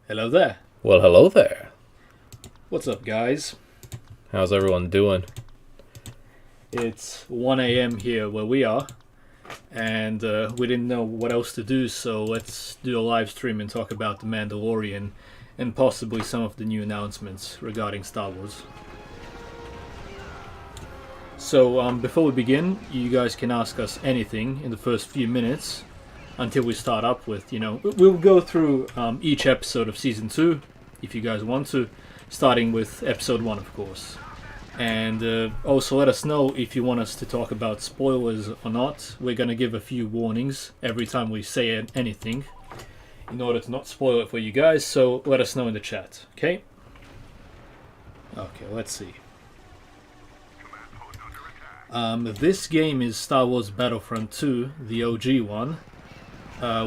Hello there. Well, hello there. What's up, guys? How's everyone doing? It's 1 a.m. here where we are, and we didn't know what else to do, so let's do a live stream and talk about The Mandalorian and possibly some of the new announcements regarding Star Wars. So, before we begin, you guys can ask us anything in the first few minutes until we start up with, we'll go through each episode of Season 2, if you guys want to, starting with Episode 1, of course. And also let us know if you want us to talk about spoilers or not. We're going to give a few warnings every time we say anything in order to not spoil it for you guys, so let us know in the chat, okay? Okay, let's see. This game is Star Wars Battlefront 2, the OG one,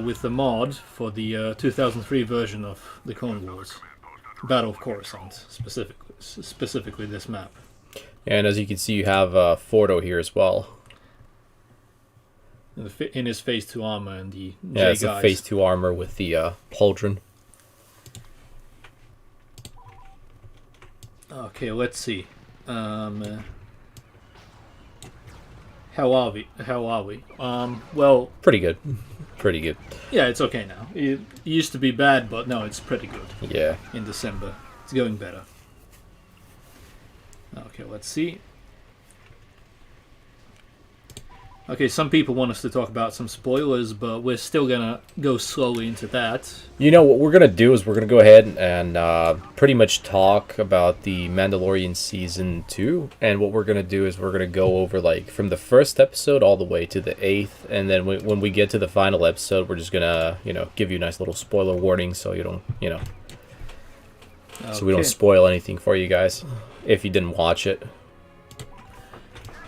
with the mod for the 2003 version of the Clone Wars. Battle of Coruscant, specifically this map. And as you can see, you have Fordo here as well. In his Phase 2 armor and the Yeah, it's a Phase 2 armor with the pauldron. Okay, let's see. How are we? Well... Pretty good. Pretty good. Yeah, it's okay now. It used to be bad, but no, it's pretty good. Yeah. In December. It's going better. Okay, let's see. Okay, some people want us to talk about some spoilers, but we're still gonna go slowly into that. You know, what we're gonna do is we're gonna go ahead and pretty much talk about the Mandalorian Season 2, and what we're gonna do is we're gonna go over, like, from the first episode all the way to the 8th, and then when we get to the final episode, we're just gonna, give you a nice little spoiler warning so you don't, so we don't spoil anything for you guys, if you didn't watch it.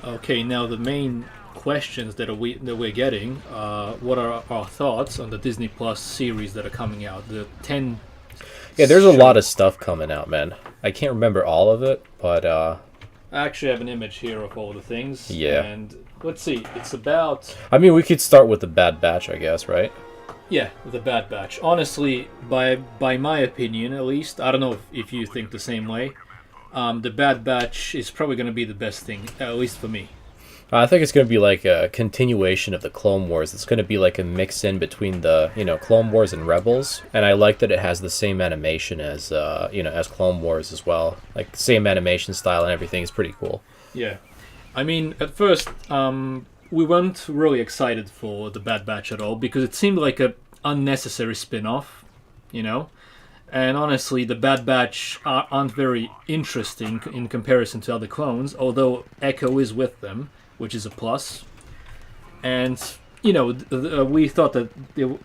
Okay, now the main questions that we're getting, what are our thoughts on the Disney Plus series that are coming out? The 10... Yeah, there's a lot of stuff coming out, man. I can't remember all of it, but... I actually have an image here of all the things. Yeah. And let's see, it's about... I mean, we could start with the Bad Batch, I guess, right? Yeah, the Bad Batch. Honestly, by my opinion, at least, I don't know if you think the same way, the Bad Batch is probably going to be the best thing, at least for me. I think it's going to be like a continuation of the Clone Wars. It's going to be like a mix-in between the, Clone Wars and Rebels. And I like that it has the same animation as, as Clone Wars as well. Like, same animation style and everything is pretty cool. Yeah. I mean, at first, we weren't really excited for the Bad Batch at all because it seemed like an unnecessary spin-off, And honestly, the Bad Batch aren't very interesting in comparison to other clones, although Echo is with them, which is a plus. And, we thought that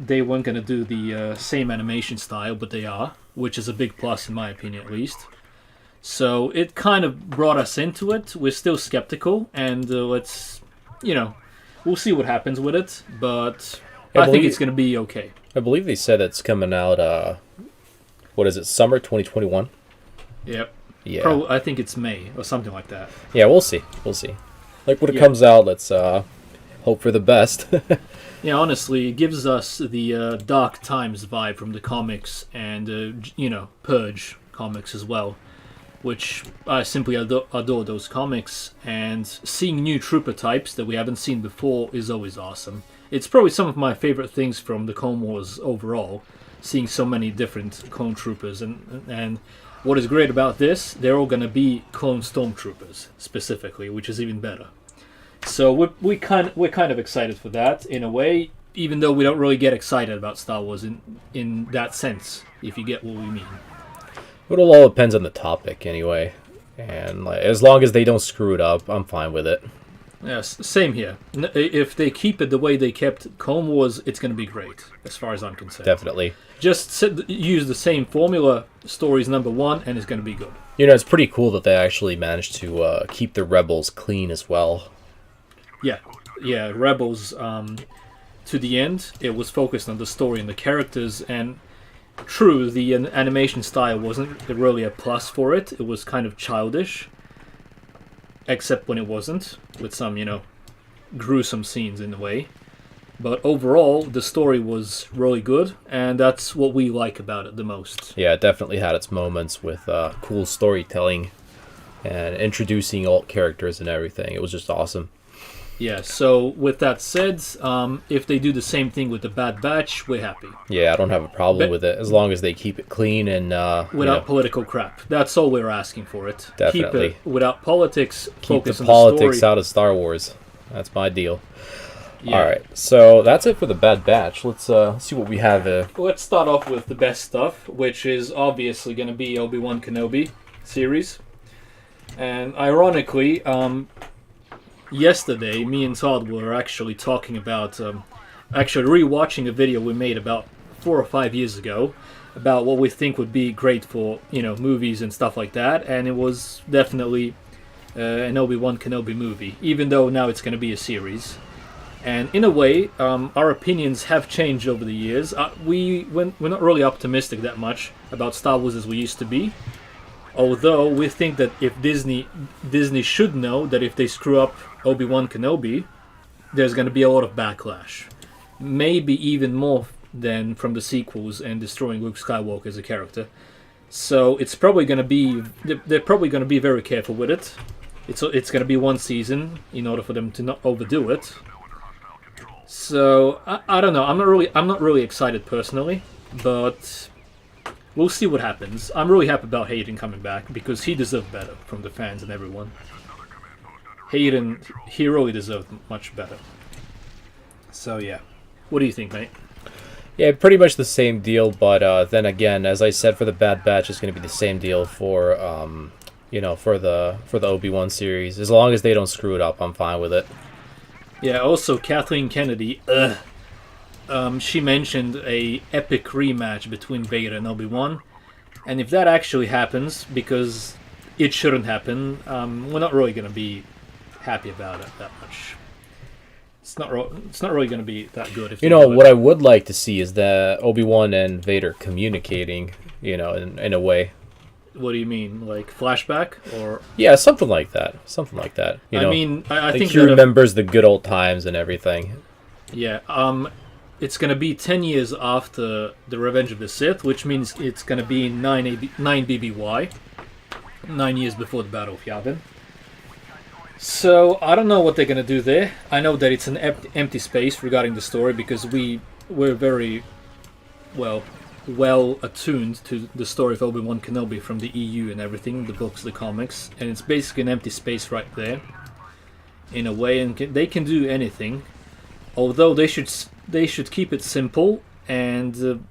they weren't going to do the same animation style, but they are, which is a big plus in my opinion at least. So it kind of brought us into it. We're still skeptical, and let's, we'll see what happens with it, but I think it's going to be okay. I believe they said it's coming out, what is it, summer 2021? Yep. Yeah. I think it's May or something like that. Yeah, we'll see. We'll see. Like, when it comes out, let's hope for the best. Yeah, honestly, it gives us the Dark Times vibe from the comics and, Purge comics as well, which I simply adore those comics, and seeing new trooper types that we haven't seen before is always awesome. It's probably some of my favorite things from the Clone Wars overall, seeing so many different clone troopers, and what is great about this, they're all going to be clone stormtroopers specifically, which is even better. So we're kind of excited for that in a way, even though we don't really get excited about Star Wars in that sense, if you get what we mean. But it all depends on the topic anyway, and as long as they don't screw it up, I'm fine with it. Yes, same here. If they keep it the way they kept Clone Wars, it's going to be great, as far as I'm concerned. Definitely. Just use the same formula, stories number one, and it's going to be good. It's pretty cool that they actually managed to keep the Rebels clean as well. Yeah, Rebels, to the end, it was focused on the story and the characters, and true, the animation style wasn't really a plus for it. It was kind of childish, except when it wasn't, with some, gruesome scenes in a way. But overall, the story was really good, and that's what we like about it the most. Yeah, it definitely had its moments with cool storytelling and introducing alt characters and everything. It was just awesome. Yeah, so with that said, if they do the same thing with the Bad Batch, we're happy. Yeah, I don't have a problem with it as long as they keep it clean and without political crap. That's all we're asking for it. Definitely. Keep it without politics. Keep focus the on politics the story. out of Star Wars. That's my deal. Yeah. All right, so that's it for the Bad Batch. Let's see what we have. Let's start off with the best stuff, which is obviously going to be Obi-Wan Kenobi series. And ironically, yesterday, me and Todd were actually talking about, actually rewatching a video we made about 4 or 5 years ago about what we think would be great for, movies and stuff like that. And it was definitely an Obi-Wan Kenobi movie, even though now it's going to be a series. And in a way, our opinions have changed over the years. We're not really optimistic that much about Star Wars as we used to be. Although we think that if Disney should know that if they screw up Obi-Wan Kenobi, there's going to be a lot of backlash. Maybe even more than from the sequels and destroying Luke Skywalker as a character. So it's probably going to be... They're probably going to be very careful with it. It's going to be one season in order for them to not overdo it. So I don't know. I'm not really excited personally, but we'll see what happens. I'm really happy about Hayden coming back because he deserved better from the fans and everyone. Hayden, he really deserved much better. So yeah, what do you think, mate? Yeah, pretty much the same deal, but then again, as I said, for the Bad Batch, it's going to be the same deal for for the Obi-Wan series. As long as they don't screw it up, I'm fine with it. Yeah, also Kathleen Kennedy, she mentioned a epic rematch between Vader and Obi-Wan. And if that actually happens, because it shouldn't happen, we're not really going to be happy about it that much. It's not really going to be that good. If what I would like to see is that Obi-Wan and Vader communicating, in a way. What do you mean, like flashback or? Yeah, something like that. I think he remembers the good old times and everything. Yeah. It's gonna be 10 years after the Revenge of the Sith, which means it's gonna be 9 BBY, 9 years before the Battle of Yavin. So I don't know what they're gonna do there. I know that it's an empty space regarding the story because we're very well attuned to the story of Obi-Wan Kenobi from the EU and everything, the books, the comics, and it's basically an empty space right there, in a way, and they can do anything. Although they should keep it simple, and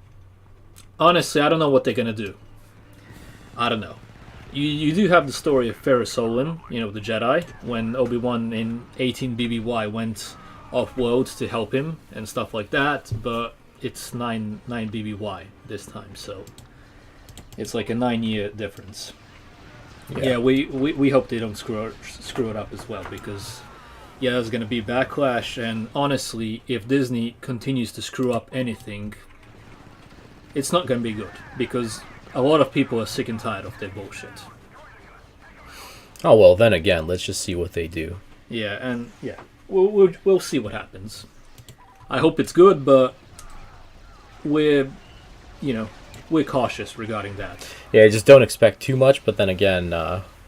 honestly, I don't know what they're gonna do. I don't know. You do have the story of Ferrus Olin, the Jedi, when Obi-Wan in 18 BBY went off-world to help him and stuff like that, but it's 9 BBY this time, so it's like a 9-year difference. Yeah, we hope they don't screw it up as well, because there's going to be backlash, and honestly, if Disney continues to screw up anything, it's not going to be good, because a lot of people are sick and tired of their bullshit. Oh well, then again, let's just see what they do. Yeah, and we'll see what happens. I hope it's good, but we're cautious regarding that. Yeah, just don't expect too much, but then again,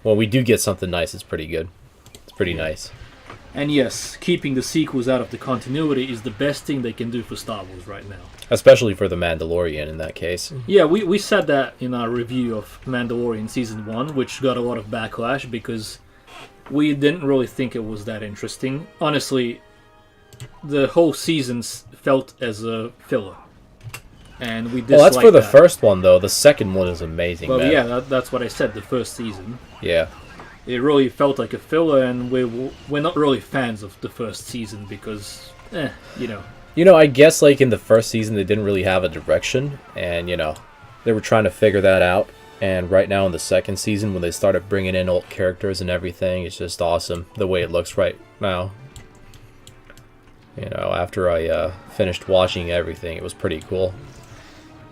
when we do get something nice, it's pretty good. It's pretty nice. And yes, keeping the sequels out of the continuity is the best thing they can do for Star Wars right now. Especially for The Mandalorian in that case. Yeah, we said that in our review of Mandalorian Season 1, which got a lot of backlash because we didn't really think it was that interesting. Honestly, the whole season felt as a filler. And we disliked that. Well, that's for the first one, though. The second one is amazing, well, man. yeah, that's what I said, the first season. Yeah. It really felt like a filler, and we're not really fans of the first season because, I guess, like, in the first season, they didn't really have a direction, and, they were trying to figure that out. And right now in the second season, when they started bringing in old characters and everything, it's just awesome, the way it looks right now. After I finished watching everything, it was pretty cool.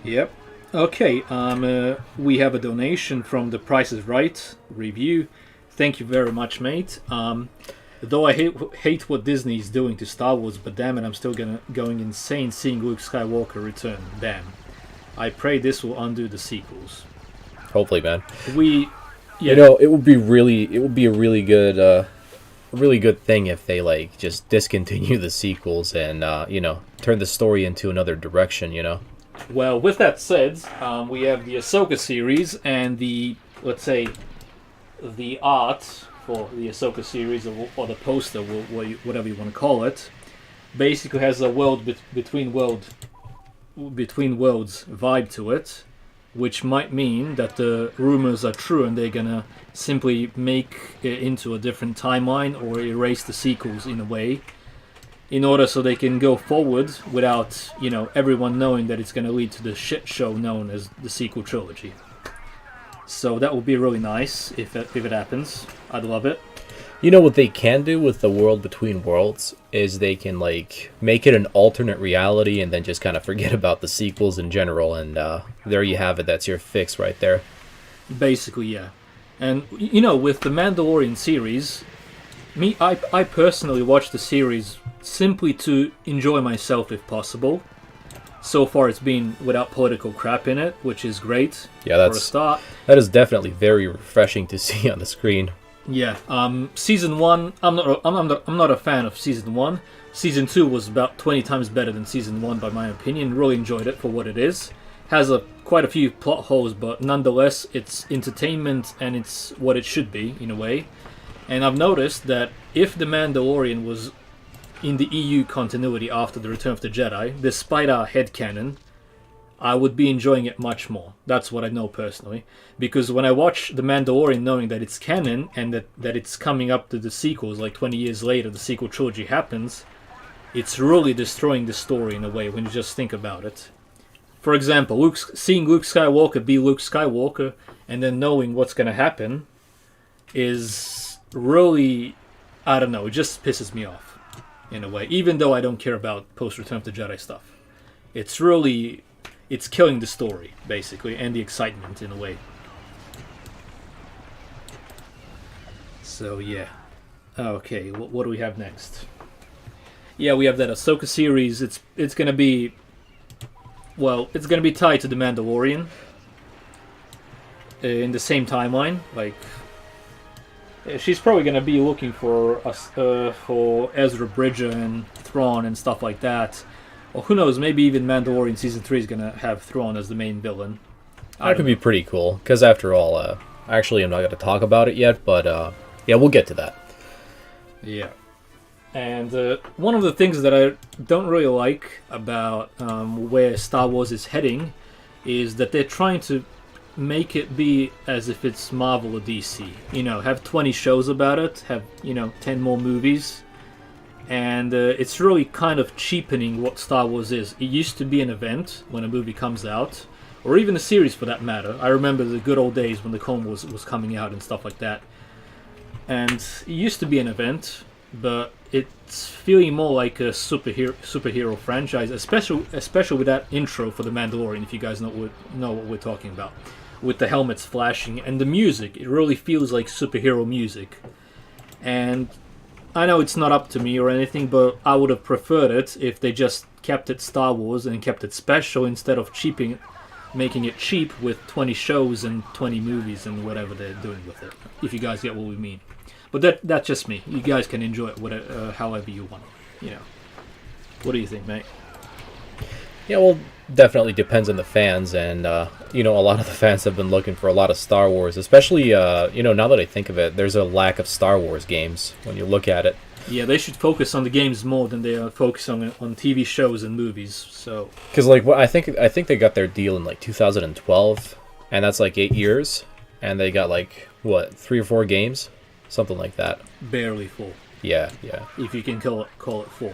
Yep. Okay, we have a donation from The Price is Right review. Thank you very much, mate. Though I hate what Disney is doing to Star Wars, but damn it, I'm still going insane seeing Luke Skywalker return. Damn. I pray this will undo the sequels. Hopefully, man. Yeah. You know, it would be a really good thing if they like just discontinue the sequels and you know, turn the story into another direction, you know. Well, with that said, we have the Ahsoka series and the, let's say, the art for the Ahsoka series, or the poster, whatever you want to call it, basically has a world between worlds vibe to it, which might mean that the rumors are true and they're gonna simply make it into a different timeline or erase the sequels in a way, in order so they can go forward without, you know, everyone knowing that it's gonna lead to the shit show known as the sequel trilogy. So that would be really nice if it happens. I'd love it. You know what they can do with the world between worlds is they can like make it an alternate reality and then just kind of forget about the sequels in general, and there you have it. That's your fix right there. Basically, yeah. And you know, with the Mandalorian series, I personally watched the series simply to enjoy myself if possible. So far, it's been without political crap in it, which is great. Yeah, for a start. That is definitely very refreshing to see on the screen. Yeah. Season 1, I'm not a fan of season 1. Season 2 was about 20 times better than season 1, by my opinion. Really enjoyed it for what it is. Has quite a few plot holes, but nonetheless, it's entertainment and it's what it should be in a way. And I've noticed that if The Mandalorian was in the EU continuity after the Return of the Jedi, despite our headcanon, I would be enjoying it much more. That's what I know personally. Because when I watch The Mandalorian knowing that it's canon and that it's coming up to the sequels, like 20 years later, the sequel trilogy happens, it's really destroying the story in a way when you just think about it. For example, seeing Luke Skywalker be Luke Skywalker and then knowing what's going to happen is really, I don't know, it just pisses me off in a way. Even though I don't care about post-Return of the Jedi stuff. It's killing the story, basically, and the excitement in a way. So, yeah. Okay, what do we have next? Yeah, we have that Ahsoka series. It's gonna be... Well, it's gonna be tied to The Mandalorian. In the same timeline. Like, she's probably gonna be looking for Ezra Bridger and Thrawn and stuff like that. Or who knows, maybe even Mandalorian Season 3 is going to have Thrawn as the main villain. That could be pretty cool, because after all, actually I'm not going to talk about it yet, but yeah, we'll get to that. Yeah. And one of the things that I don't really like about where Star Wars is heading is that they're trying to make it be as if it's Marvel or DC. You know, have 20 shows about it, have, 10 more movies. And it's really kind of cheapening what Star Wars is. It used to be an event when a movie comes out, or even a series for that matter. I remember the good old days when the Clone Wars was coming out and stuff like that. And it used to be an event, but it's feeling more like a superhero franchise, especially with that intro for The Mandalorian, if you guys know what we're talking about. With the helmets flashing and the music, it really feels like superhero music. And I know it's not up to me or anything, but I would have preferred it if they just kept it Star Wars and kept it special instead of making it cheap with 20 shows and 20 movies and whatever they're doing with it. If you guys get what we mean. But that's just me. You guys can enjoy it however you want. What do you think, mate? Yeah, well, definitely depends on the fans, and a lot of the fans have been looking for a lot of Star Wars, especially now that I think of it, there's a lack of Star Wars games when you look at it. Yeah, they should focus on the games more than they are focusing on TV shows and movies. So, because I think they got their deal in like 2012, and that's like 8 years, and they got like what 3 or 4 games, something like that. Barely 4. Yeah. If you can call it 4.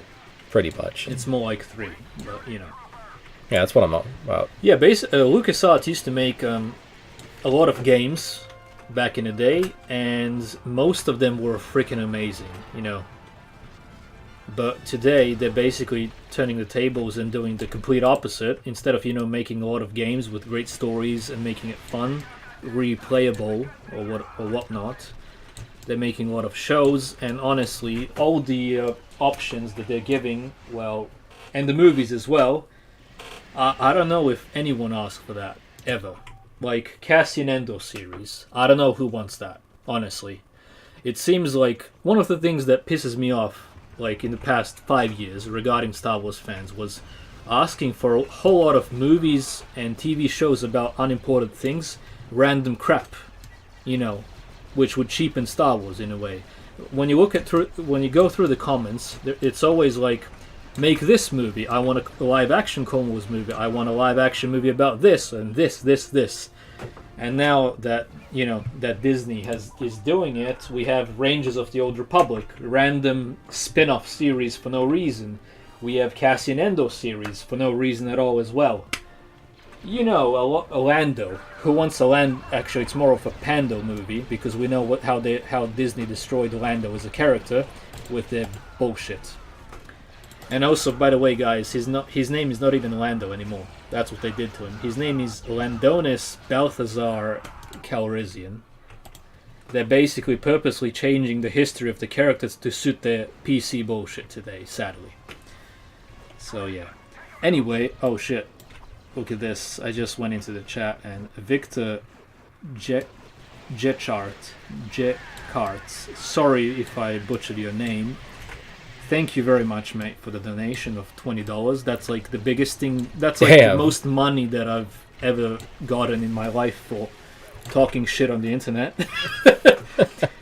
Pretty much. It's more like 3, but Yeah, that's what I'm about. Yeah, LucasArts used to make a lot of games back in the day, and most of them were freaking amazing, But today, they're basically turning the tables and doing the complete opposite. Instead of, making a lot of games with great stories and making it fun, replayable, or whatnot, They're making a lot of shows, and honestly, all the options that they're giving, well, and the movies as well, I don't know if anyone asked for that, ever. Like, Cassian Andor series, I don't know who wants that, honestly. It seems like one of the things that pisses me off, like, in the past 5 years regarding Star Wars fans was asking for a whole lot of movies and TV shows about unimportant things, random crap, you know, which would cheapen Star Wars in a way. When you go through the comments, it's always like, make this movie. I want a live action Clone Wars movie. I want a live action movie about this and this. And now that that Disney is doing it, we have Rangers of the Old Republic, random spin-off series for no reason. We have Cassian Andor series for no reason at all as well. You know, a Lando. Who wants a Lando? Actually, it's more of a Pando movie because we know how Disney destroyed Lando as a character with their bullshit. And also, by the way, guys, his name is not even Lando anymore. That's what they did to him. His name is Landonis Balthazar Calrissian. They're basically purposely changing the history of the characters to suit their PC bullshit today, sadly. So yeah. Anyway, oh shit. Look at this. I just went into the chat and Victor Jetcart, sorry if I butchered your name. Thank you very much, mate, for the donation of $20. That's like the biggest thing. That's like the most money that I've ever gotten in my life for talking shit on the internet.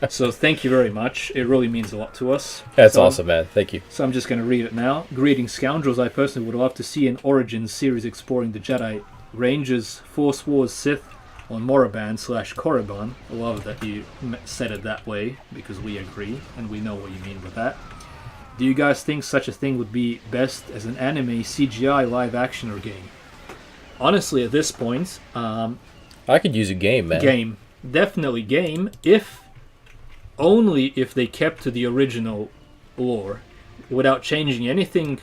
So thank you very much. It really means a lot to us. That's awesome, man. Thank you. So I'm just going to read it now. Greetings, Scoundrels. I personally would love to see an Origins series exploring the Jedi, Rangers, Force Wars, Sith on Moraban/Korriban. I love that you said it that way because we agree and we know what you mean with that. Do you guys think such a thing would be best as an anime, CGI, live action, or game? Honestly, at this point, I could use a game, man. Game. Definitely game, only if they kept to the original lore without changing anything.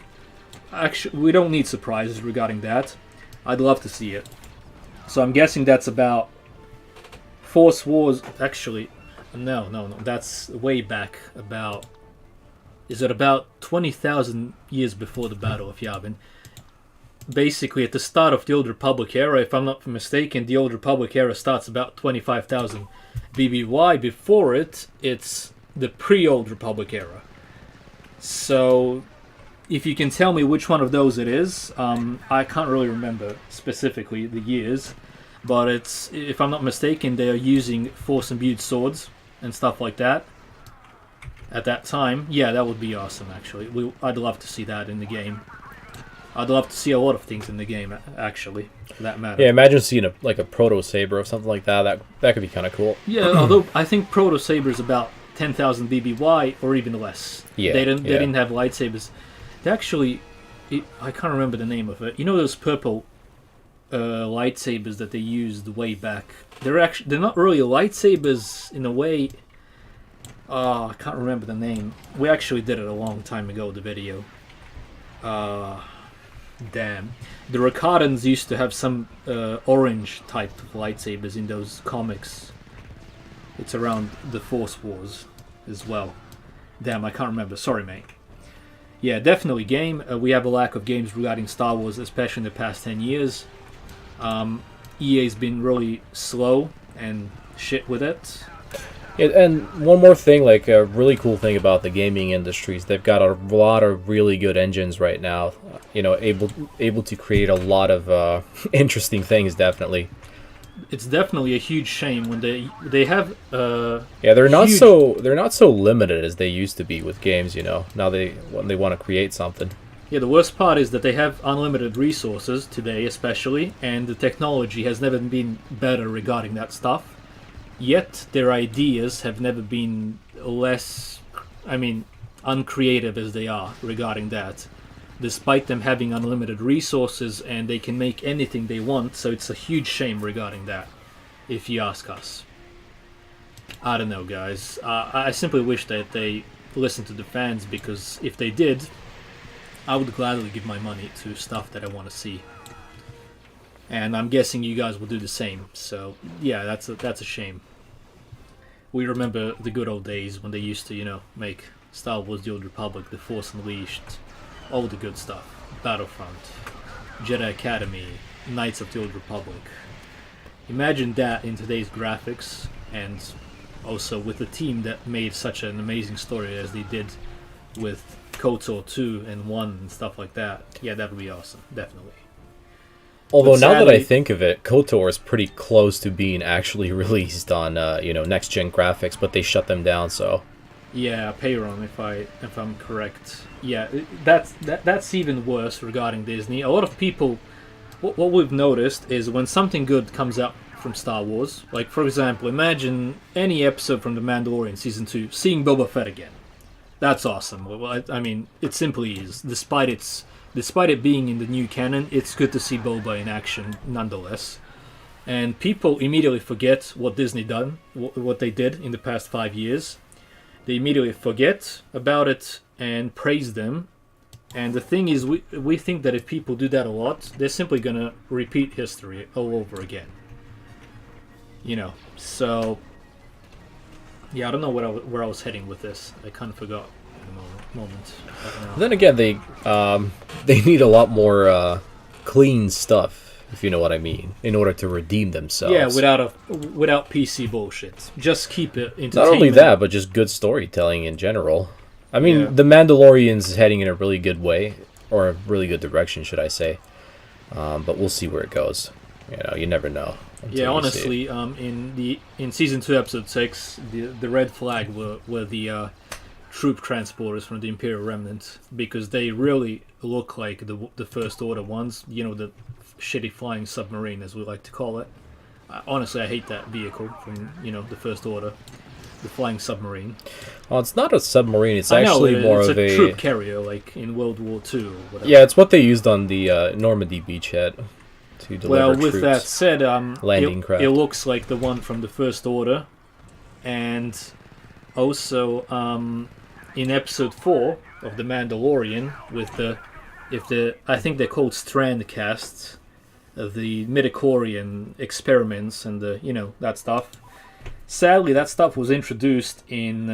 Actually, we don't need surprises regarding that. I'd love to see it. So I'm guessing that's about Force Wars. Actually, no. That's way back about... Is it about 20,000 years before the Battle of Yavin? Basically, at the start of the Old Republic era, if I'm not mistaken, the Old Republic era starts about 25,000 BBY. Before it, it's the pre-Old Republic era. So, if you can tell me which one of those it is, I can't really remember specifically the years, but it's, if I'm not mistaken, they are using Force-imbued swords and stuff like that. At that time, yeah, that would be awesome, actually. I'd love to see that in the game. I'd love to see a lot of things in the game, actually, for that matter. Yeah, imagine seeing a Proto Saber or something like that. That could be kind of cool. Yeah, although I think Proto Saber is about 10,000 BBY or even less. Yeah, they didn't have lightsabers. They actually, I can't remember the name of it. You know those purple lightsabers that they used way back? They're not really lightsabers in a way. I can't remember the name. We actually did it a long time ago, the video. Damn. The Rakatans used to have some orange type of lightsabers in those comics. It's around the Force Wars as well. Damn, I can't remember. Sorry, mate. Yeah, definitely game. We have a lack of games regarding Star Wars, especially in the past 10 years. EA's been really slow and shit with it. Yeah, and one more thing, like a really cool thing about the gaming industry is they've got a lot of really good engines right now. You know, able to create a lot of interesting things. Definitely, it's definitely a huge shame when they have. Yeah, they're not so limited as they used to be with games. You know, now when they want to create something. Yeah, the worst part is that they have unlimited resources today, especially, and the technology has never been better regarding that stuff. Yet their ideas have never been less, uncreative as they are regarding that. Despite them having unlimited resources and they can make anything they want, so it's a huge shame regarding that, if you ask us. I don't know, guys. I simply wish that they listened to the fans, because if they did, I would gladly give my money to stuff that I want to see. And I'm guessing you guys will do the same. So, yeah, that's a shame. we remember the good old days when they used to, make Star Wars: The Old Republic, The Force Unleashed, all the good stuff, Battlefront, Jedi Academy, Knights of the Old Republic. Imagine that in today's graphics, and also with a team that made such an amazing story as they did with KOTOR 2 and 1 and stuff like that. Yeah, that would be awesome, definitely. Although But now that I sadly- think of it, KOTOR is pretty close to being actually released on next gen graphics, but they shut them down. So Yeah, payroll, if I'm correct. Yeah, that's even worse regarding Disney. A lot of people, what we've noticed is when something good comes out from Star Wars, like for example, imagine any episode from The Mandalorian season 2, seeing Boba Fett again. That's awesome. Well, I mean, it simply is. Despite it being in the new canon, it's good to see Boba in action nonetheless. And people immediately forget what Disney done, what they did in the past 5 years. They immediately forget about it and praise them. And the thing is, we think that if people do that a lot, they're simply gonna repeat history all over again. So yeah, I don't know where I was heading with this. I kind of forgot in the moment. then again, they need a lot more clean stuff, if you know what I mean, in order to redeem themselves. Yeah, without PC bullshit. Just keep it entertainment. Not only that, but just good storytelling in general. I mean, Yeah. The Mandalorian's heading in a really good way, or a really good direction, should I say. But we'll see where it goes. You never know. until Yeah, you see it. honestly, in season 2, episode 6, the red flag were the troop transporters from the Imperial Remnant, because they really look like the First Order ones. The shitty flying submarine, as we like to call it. Honestly, I hate that vehicle from the First Order, the flying submarine. Well, it's not a submarine. It's I know, actually more it's of a troop carrier, like in World War II or whatever. Yeah, it's what they used on the Normandy beachhead to deliver Well, troops. with that said, Landing craft. it looks like the one from the First Order, and also in episode 4 of the Mandalorian, with I think they're called Strand casts of the midichlorian experiments and that stuff. Sadly, that stuff was introduced in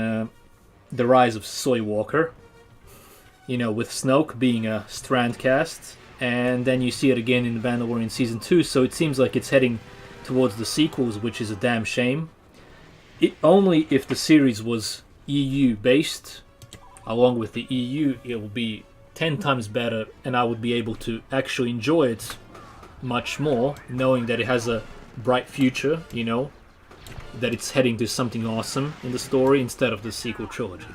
The Rise of Soy Walker. With Snoke being a Strand cast. And then you see it again in The Mandalorian Season 2, so it seems like it's heading towards the sequels, which is a damn shame. Only if the series was EU-based, along with the EU, it will be 10 times better, and I would be able to actually enjoy it much more, knowing that it has a bright future, that it's heading to something awesome in the story instead of the sequel trilogy.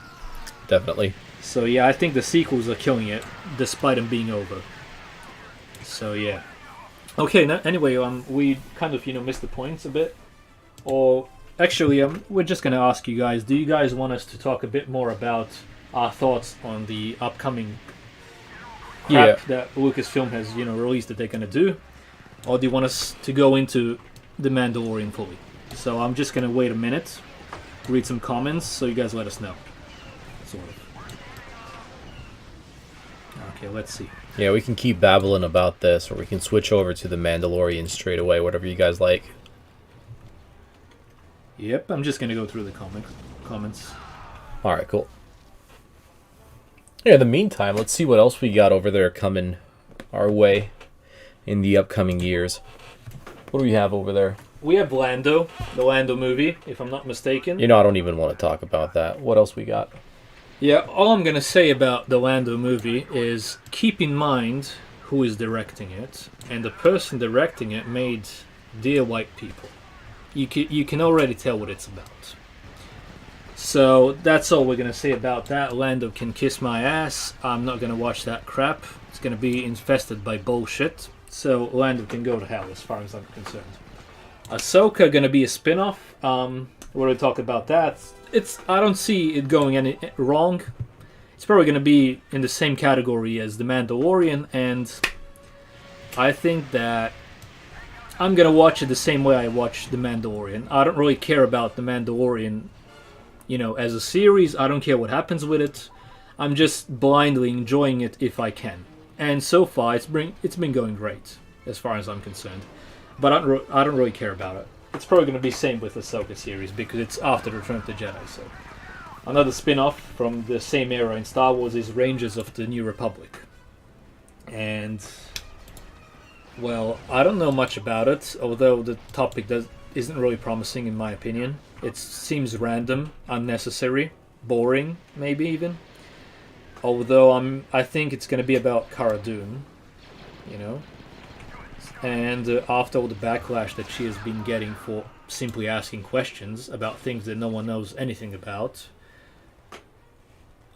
Definitely. So yeah, I think the sequels are killing it, despite them being over. So yeah. Okay. Anyway, we kind of missed the points a bit, or actually, we're just gonna ask you guys. Do you guys want us to talk a bit more about our thoughts on the upcoming crap that Lucasfilm has released that they're gonna do, or do you want us to go into the Mandalorian fully? So I'm just gonna wait a minute, read some comments, so you guys let us know. Sort of. Okay, let's see. Yeah, we can keep babbling about this, or we can switch over to the Mandalorian straight away, whatever you guys like. Yep, I'm just gonna go through the comments. Alright, cool. Yeah, in the meantime, let's see what else we got over there coming our way in the upcoming years. What do we have over there? We have Lando, the Lando movie, if I'm not mistaken. I don't even want to talk about that. What else we got? Yeah, all I'm gonna say about the Lando movie is keep in mind who is directing it, and the person directing it made Dear White People. You can already tell what it's about. So that's all we're gonna say about that. Lando can kiss my ass. I'm not gonna watch that crap. It's gonna be infested by bullshit. So Lando can go to hell as far as I'm concerned. Ahsoka gonna be a spin-off. We're gonna talk about that. I don't see it going any wrong. It's probably gonna be in the same category as The Mandalorian, and I think that I'm gonna watch it the same way I watch The Mandalorian. I don't really care about The Mandalorian, as a series. I don't care what happens with it. I'm just blindly enjoying it if I can. And so far, it's been going great as far as I'm concerned. But I don't really care about it. it's probably going to be same with the Ahsoka series because it's after the Return of the Jedi. So another spin-off from the same era in Star Wars is Rangers of the New Republic. And well, I don't know much about it, although the topic isn't really promising in my opinion. It seems random, unnecessary, boring, maybe even. Although I think it's going to be about Cara Dune, you know. And after all the backlash that she has been getting for simply asking questions about things that no one knows anything about,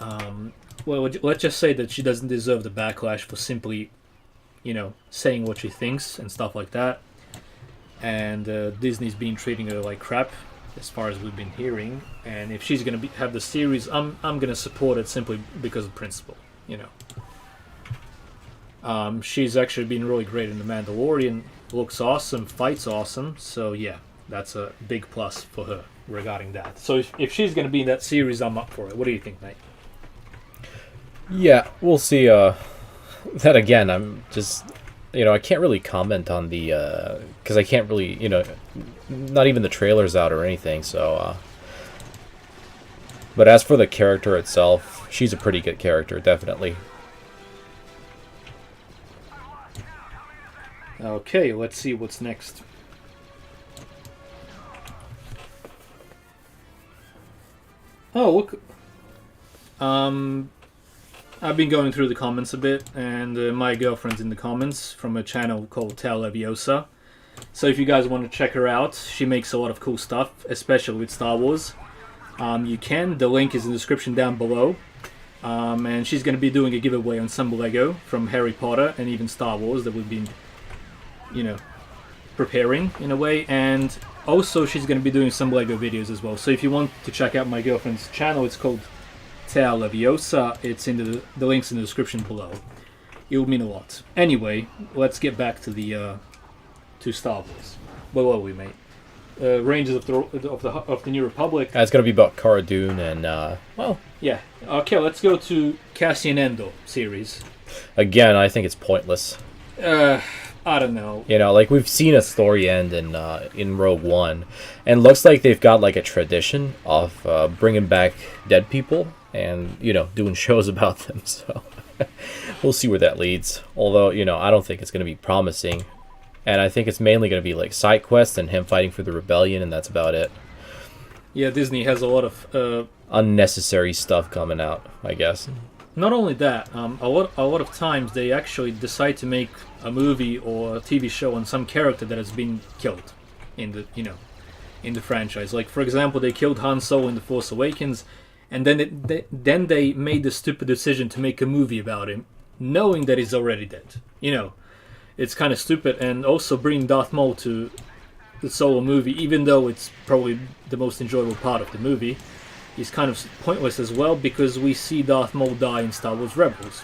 well, let's just say that she doesn't deserve the backlash for simply, you know, saying what she thinks and stuff like that. And Disney's been treating her like crap, as far as we've been hearing. And if she's going to have the series, I'm going to support it simply because of principle, you know. She's actually been really great in The Mandalorian, looks awesome, fights awesome, so yeah, that's a big plus for her regarding that. So if she's going to be in that series, I'm up for it. What do you think, mate? Yeah, we'll see. That again, I'm just, you know, I can't really comment on the, because I can't really, you know, not even the trailer's out or anything, so, but as for the character itself, she's a pretty good character, definitely. Okay, let's see what's next. Oh, look. I've been going through the comments a bit, and my girlfriend's in the comments from a channel called Tale Leviosa. So if you guys want to check her out, she makes a lot of cool stuff, especially with Star Wars. You can. The link is in the description down below. And she's going to be doing a giveaway on some Lego from Harry Potter and even Star Wars that we've been, you know, preparing in a way. And also she's going to be doing some Lego videos as well. So if you want to check out my girlfriend's channel, it's called Tale Leviosa. It's in the links in the description below. It would mean a lot. Anyway, let's get back to the to Star Wars. Where were we, mate? Rangers of the New Republic. It's gonna be about Cara Dune and well, yeah. Okay, let's go to Cassian Andor series. Again, I think it's pointless. I don't know. You know, like we've seen a story end in Rogue One, and looks like they've got like a tradition of bringing back dead people and, you know, doing shows about them. So we'll see where that leads. Although, you know, I don't think it's going to be promising, and I think it's mainly going to be like side quests and him fighting for the rebellion, and that's about it. Yeah, Disney has a lot of unnecessary stuff coming out, I guess. Not only that, a lot of times they actually decide to make a movie or a TV show on some character that has been killed in the, you know, in the franchise. Like, for example, they killed Han Solo in The Force Awakens, and then they made the stupid decision to make a movie about him, knowing that he's already dead. You know, it's kind of stupid. And also bringing Darth Maul to the Solo movie, even though it's probably the most enjoyable part of the movie, is kind of pointless as well, because we see Darth Maul die in Star Wars Rebels.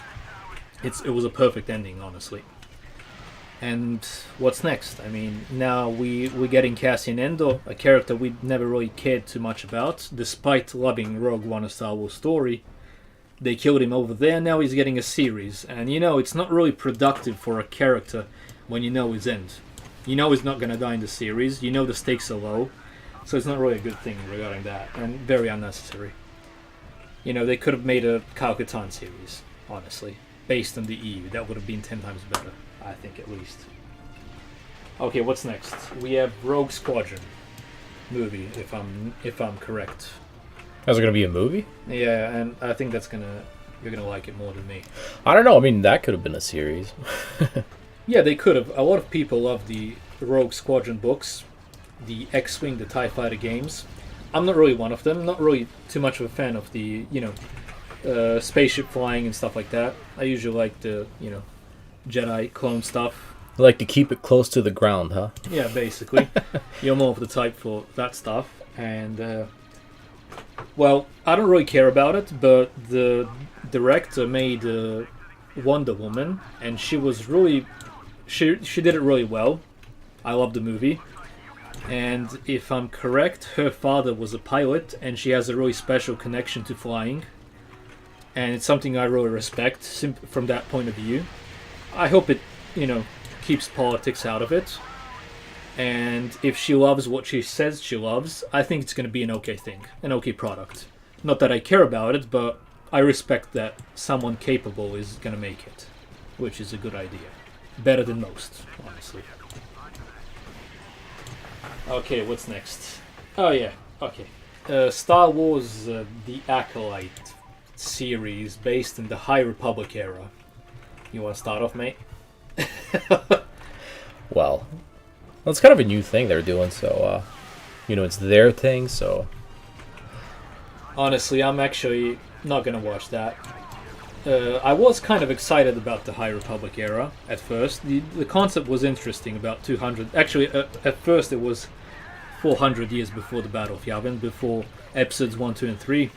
It was a perfect ending, honestly. And what's next? I mean, now we're getting Cassian Andor, a character we never really cared too much about, despite loving Rogue One, a Star Wars story. They killed him over there, now he's getting a series. And you know, it's not really productive for a character when you know his end. You know he's not going to die in the series, you know the stakes are low, so it's not really a good thing regarding that, and very unnecessary. You know, they could have made a Bo-Katan series, honestly, based on the EU. That would have been 10 times better, I think, at least. Okay, what's next? We have Rogue Squadron movie, if I'm correct. Is it gonna be a movie? Yeah, and I think you're gonna like it more than me. I don't know. I mean, that could have been a series. Yeah, they could have. A lot of people love the Rogue Squadron books, the X-Wing, the TIE Fighter games. I'm not really one of them. Not really too much of a fan of the, you know, spaceship flying and stuff like that. I usually like the, you know, Jedi clone stuff. You like to keep it close to the ground, huh? Yeah, basically. You're more of the type for that stuff. And, well, I don't really care about it, but the director made Wonder Woman, and she was really... She did it really well. I love the movie. And if I'm correct, her father was a pilot, and she has a really special connection to flying. And it's something I really respect from that point of view. I hope it, you know, keeps politics out of it. And if she loves what she says she loves, I think it's going to be an okay thing, an okay product. Not that I care about it, but I respect that someone capable is going to make it, which is a good idea. Better than most, honestly. Okay, what's next? Oh yeah, okay. Star Wars The Acolyte series based in the High Republic era. You want to start off, mate? Well, it's kind of a new thing they're doing, so, it's their thing, so... Honestly, I'm actually not going to watch that. I was kind of excited about the High Republic era at first. The concept was interesting about 200... Actually, at first it was 400 years before the Battle of Yavin, before episodes 1, 2, and 3.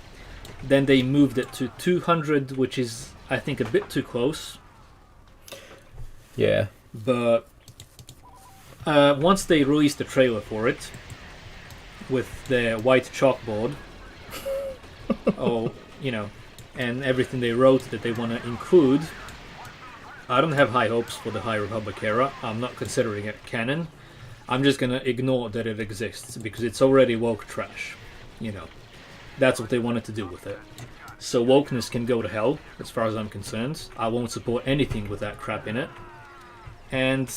Then they moved it to 200, which is, I think, a bit too close. Yeah. But once they released the trailer for it, with their white chalkboard, and everything they wrote that they want to include, I don't have high hopes for the High Republic era. I'm not considering it canon. I'm just gonna ignore that it exists, because it's already woke trash. That's what they wanted to do with it. So wokeness can go to hell, as far as I'm concerned. I won't support anything with that crap in it. And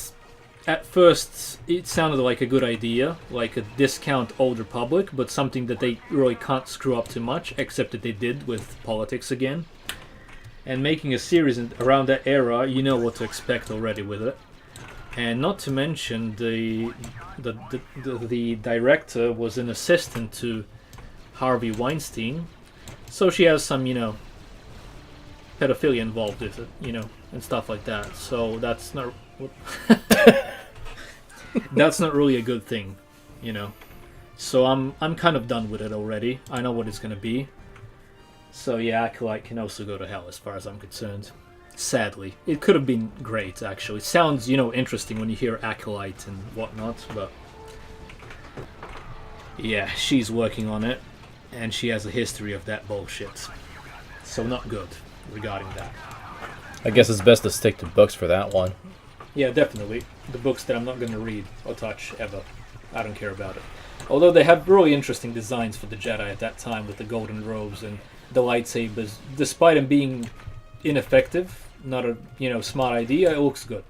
at first, it sounded like a good idea, like a discount Old Republic, but something that they really can't screw up too much, except that they did with politics again. And making a series around that era, you know what to expect already with it. And not to mention, the director was an assistant to Harvey Weinstein, so she has some, pedophilia involved with it, and stuff like that. So that's not that's not really a good thing, So I'm kind of done with it already. I know what it's gonna be. So yeah, Acolyte can also go to hell as far as I'm concerned. Sadly, it could have been great. Actually, it sounds interesting when you hear Acolyte and whatnot, but yeah, she's working on it, and she has a history of that bullshit. So not good regarding that. I guess it's best to stick to books for that one. Yeah, definitely. The books that I'm not going to read or touch ever. I don't care about it. Although they have really interesting designs for the Jedi at that time with the golden robes and the lightsabers. Despite them being ineffective, not a smart idea, it looks good.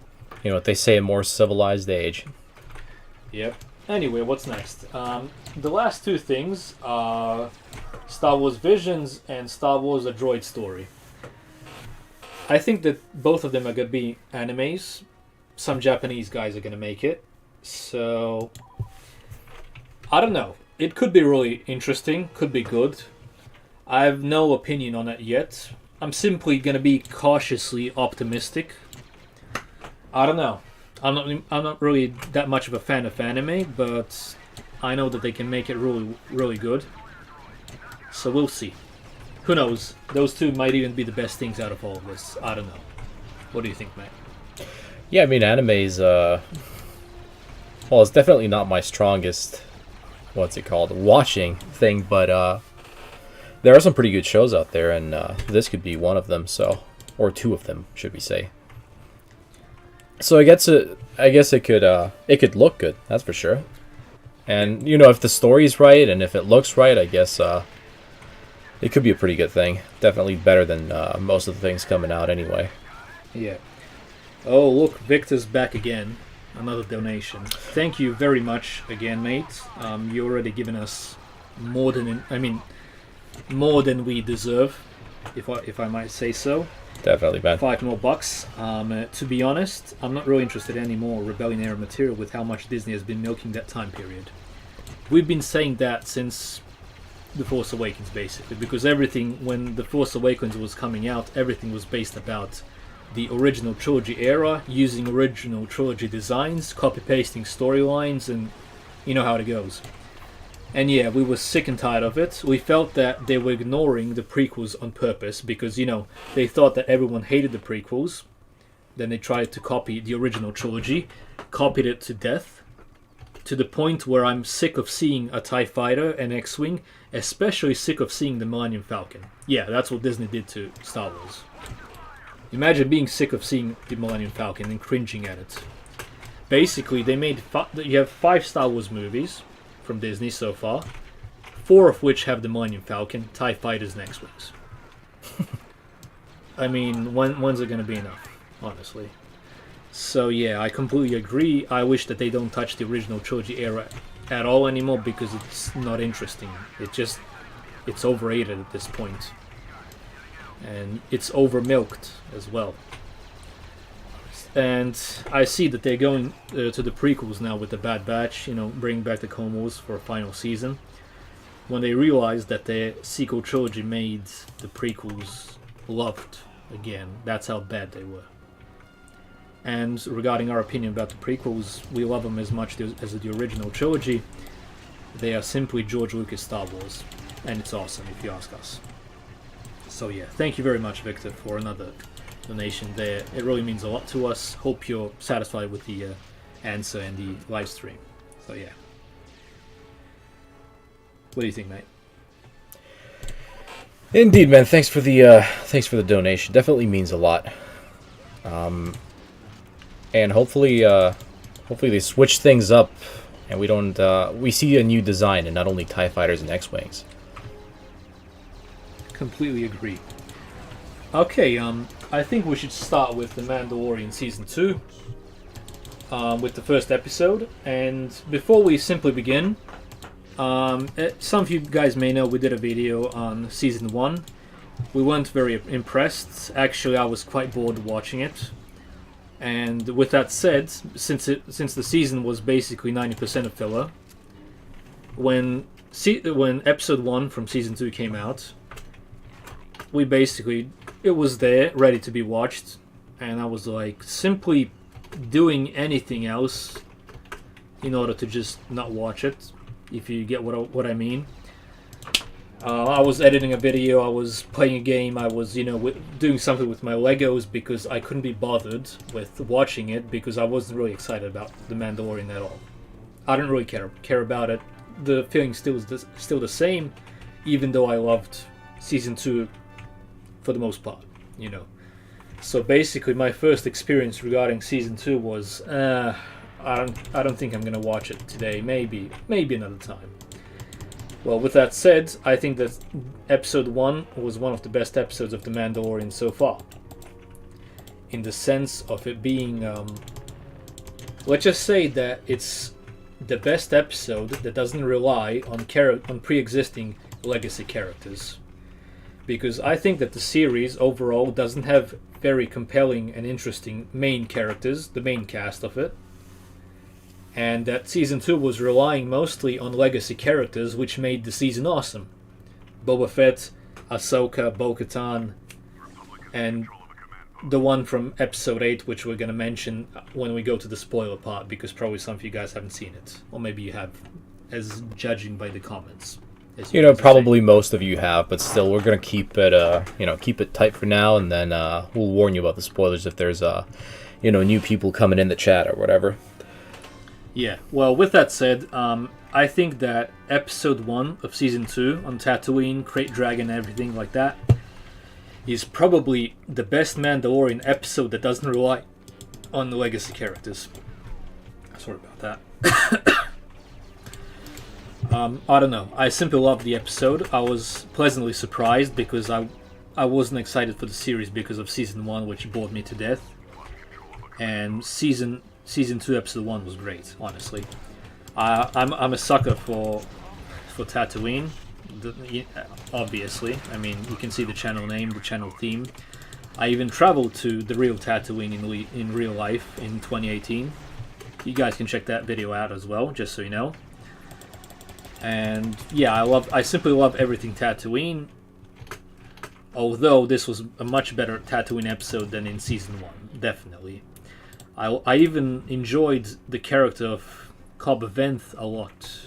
You know what they say, a more civilized age. Yep. Anyway, what's next? The last two things are Star Wars Visions and Star Wars A Droid Story. I think that both of them are going to be animes. Some Japanese guys are going to make it. So, I don't know. It could be really interesting, could be good. I have no opinion on it yet. I'm simply going to be cautiously optimistic. I don't know. I'm not really that much of a fan of anime, but I know that they can make it really, really good. So we'll see. Who knows? Those two might even be the best things out of all of this. I don't know. What do you think, Matt? Yeah, I mean, anime's, well, it's definitely not my strongest, watching thing, but there are some pretty good shows out there, and this could be one of them, or two of them, should we say. So I guess it could look good, that's for sure. And, if the story's right, and if it looks right, I guess, it could be a pretty good thing. Definitely better than most of the things coming out anyway. Yeah. Oh, look, Victor's back again. Another donation. Thank you very much again, mate. You already given us more than we deserve, if I might say so. Definitely, man. $5 more. To be honest, I'm not really interested in any more Rebellion era material with how much Disney has been milking that time period. We've been saying that since The Force Awakens, basically, because everything, when The Force Awakens was coming out, everything was based about the original trilogy era, using original trilogy designs, copy-pasting storylines, and you know how it goes. And yeah, we were sick and tired of it. We felt that they were ignoring the prequels on purpose, because, they thought that everyone hated the prequels. Then they tried to copy the original trilogy, copied it to death, to the point where I'm sick of seeing a TIE Fighter and X-Wing, especially sick of seeing the Millennium Falcon. Yeah, that's what Disney did to Star Wars. Imagine being sick of seeing the Millennium Falcon and cringing at it. basically they made you have 5 Star Wars movies from Disney so far, 4 of which have the Millennium Falcon, TIE Fighters, and X-Wings. I mean, when's it going to be enough, honestly? So yeah, I completely agree. I wish that they don't touch the original trilogy era at all anymore because it's not interesting. It's overrated at this point. And it's over-milked as well. And I see that they're going to the prequels now with the Bad Batch, bringing back the Clone Wars for a final season. When they realized that their sequel trilogy made the prequels loved again. That's how bad they were. And regarding our opinion about the prequels, we love them as much as the original trilogy. They are simply George Lucas Star Wars. And it's awesome, if you ask us. So yeah, thank you very much, Victor, for another donation there. It really means a lot to us. Hope you're satisfied with the answer and the live stream. So yeah. What do you think, mate? Indeed, man. Thanks for the donation. Definitely means a lot. And hopefully they switch things up, and we see a new design, and not only TIE Fighters and X-Wings. Completely agree. Okay, I think we should start with The Mandalorian Season 2, with the first episode. And before we simply begin, some of you guys may know we did a video on Season 1. We weren't very impressed. Actually, I was quite bored watching it. And with that said, since the season was basically 90% of filler, when Episode 1 from Season 2 came out, it was there, ready to be watched, and I was like, simply doing anything else in order to just not watch it, if you get what I mean. I was editing a video, I was playing a game, I was, doing something with my Legos because I couldn't be bothered with watching it because I wasn't really excited about The Mandalorian at all. I didn't really care about it. The feeling still the same, even though I loved Season 2 for the most part, So basically my first experience regarding Season 2 was, I don't think I'm going to watch it today, maybe another time. Well, with that said, I think that Episode 1 was one of the best episodes of The Mandalorian so far. In the sense of it being, let's just say that it's the best episode that doesn't rely on pre-existing legacy characters. Because I think that the series overall doesn't have very compelling and interesting main characters, the main cast of it. And that Season 2 was relying mostly on legacy characters, which made the season awesome. Boba Fett, Ahsoka, Bo-Katan, and the one from Episode 8, which we're going to mention when we go to the spoiler part, because probably some of you guys haven't seen it. Or maybe you have, as judging by the comments. Probably most of you have, but still, we're going to keep it tight for now, and then we'll warn you about the spoilers if there's, new people coming in the chat or whatever. Yeah, well, with that said, I think that Episode 1 of Season 2 on Tatooine, Krayt Dragon, everything like that, is probably the best Mandalorian episode that doesn't rely on the legacy characters. Sorry about that. I don't know. I simply loved the episode. I was pleasantly surprised because I wasn't excited for the series because of Season 1, which bored me to death. And Season 2, Episode 1 was great, honestly. I'm a sucker for Tatooine, obviously. I mean, you can see the channel name, the channel theme. I even traveled to the real Tatooine in real life in 2018. You guys can check that video out as well, just so you know. And yeah, I simply love everything Tatooine. Although this was a much better Tatooine episode than in Season 1, definitely. I even enjoyed the character of Cobb Vanth a lot.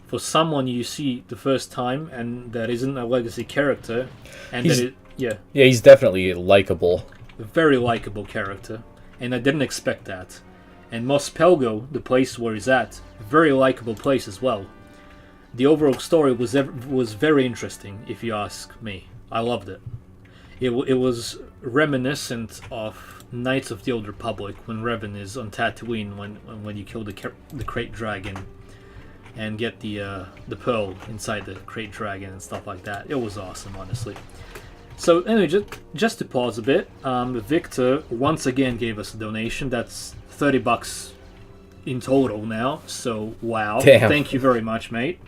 For someone you see the first time and that isn't a legacy character, and he's definitely likable. A very likable character, and I didn't expect that. And Mos Pelgo, the place where he's at, very likable place as well. The overall story was very interesting, if you ask me. I loved it. It was reminiscent of Knights of the Old Republic when Revan is on Tatooine when you kill the Krayt Dragon and get the pearl inside the Krayt Dragon and stuff like that. It was awesome, honestly. So anyway, just to pause a bit, Victor once again gave us a donation. That's $30 in total now. So wow, damn. Thank you very much, mate.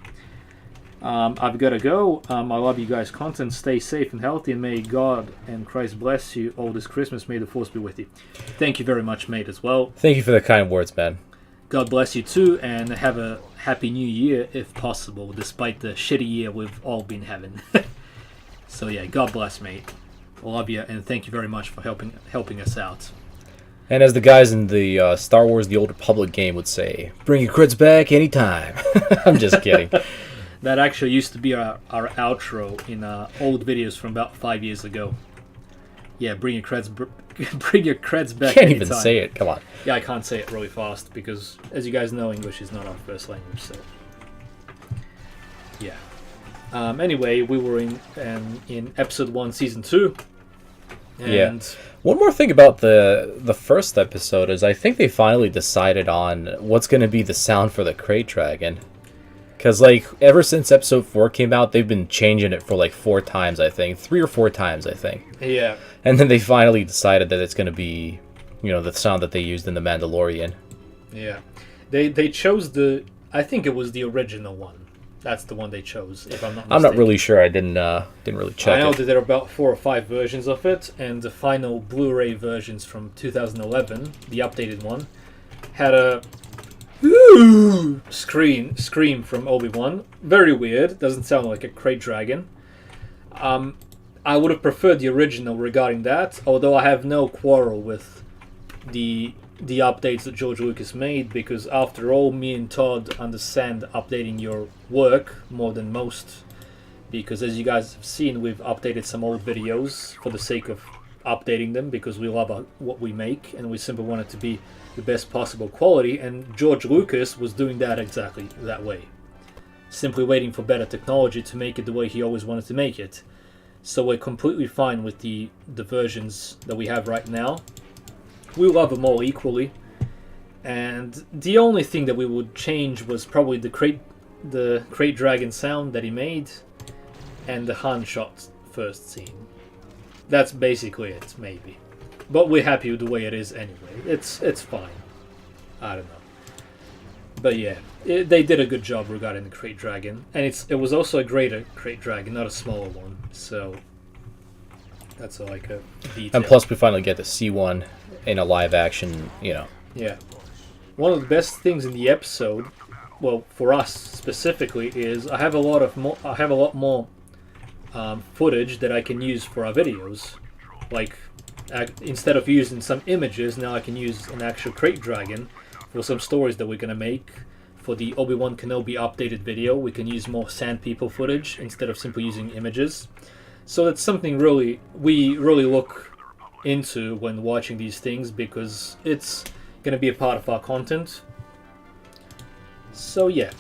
I've got to go. I love you guys' content. Stay safe and healthy, and may God and Christ bless you all this Christmas. May the Force be with you. Thank you very much, mate, as well. Thank you for the kind words, man. God bless you too, and have a happy new year if possible, despite the shitty year we've all been having. So yeah, God bless, mate. I love you, and thank you very much for helping us out. And as the guys in the Star Wars The Old Republic game would say, bring your crits back anytime. I'm just kidding. That actually used to be our outro in old videos from about 5 years ago. Yeah, bring your creds back. Can't even say it. Come on. Yeah, I can't say it really fast because, as you guys know, English is not our first language. So, yeah. Anyway, we were in episode 1, season 2. And yeah. One more thing about the first episode is I think they finally decided on what's going to be the sound for the Krayt Dragon. Because, like, ever since episode 4 came out, they've been changing it for, like, 4 times, I think. 3 or 4 times, I think. Yeah. And then they finally decided that it's going to be, you know, the sound that they used in The Mandalorian. Yeah. They chose I think it was the original one. That's the one they chose, if I'm not mistaken. I'm not really sure. I didn't really check I know that there are about 4 or 5 versions of it, and the final Blu-ray versions from 2011, the updated one, had a scream from Obi-Wan. Very weird. Doesn't sound like a Krayt Dragon. I would have preferred the original regarding that, although I have no quarrel with the updates that George Lucas made, because after all, me and Todd understand updating your work more than most, because as you guys have seen, we've updated some old videos for the sake of updating them, because we love what we make and we simply want it to be the best possible quality, and George Lucas was doing that exactly that way, simply waiting for better technology to make it the way he always wanted to make it. So we're completely fine with the versions that we have right now. We love them all equally, and the only thing that we would change was probably the Krayt Dragon sound that he made and the Han shot first scene. That's basically it, maybe. But we're happy with the way it is anyway. It's fine. I don't know. But yeah, they did a good job regarding the Krayt Dragon. And it was also a greater Krayt Dragon, not a smaller one. So that's like a detail. And plus we finally get to see one in a live action, you know. Yeah. One of the best things in the episode, well, for us specifically, is I have a lot more footage that I can use for our videos. Like, instead of using some images, now I can use an actual Krayt Dragon for some stories that we're going to make. For the Obi-Wan Kenobi updated video, we can use more Sand People footage instead of simply using images. So that's something we really look into when watching these things, because it's going to be a part of our content. So yeah,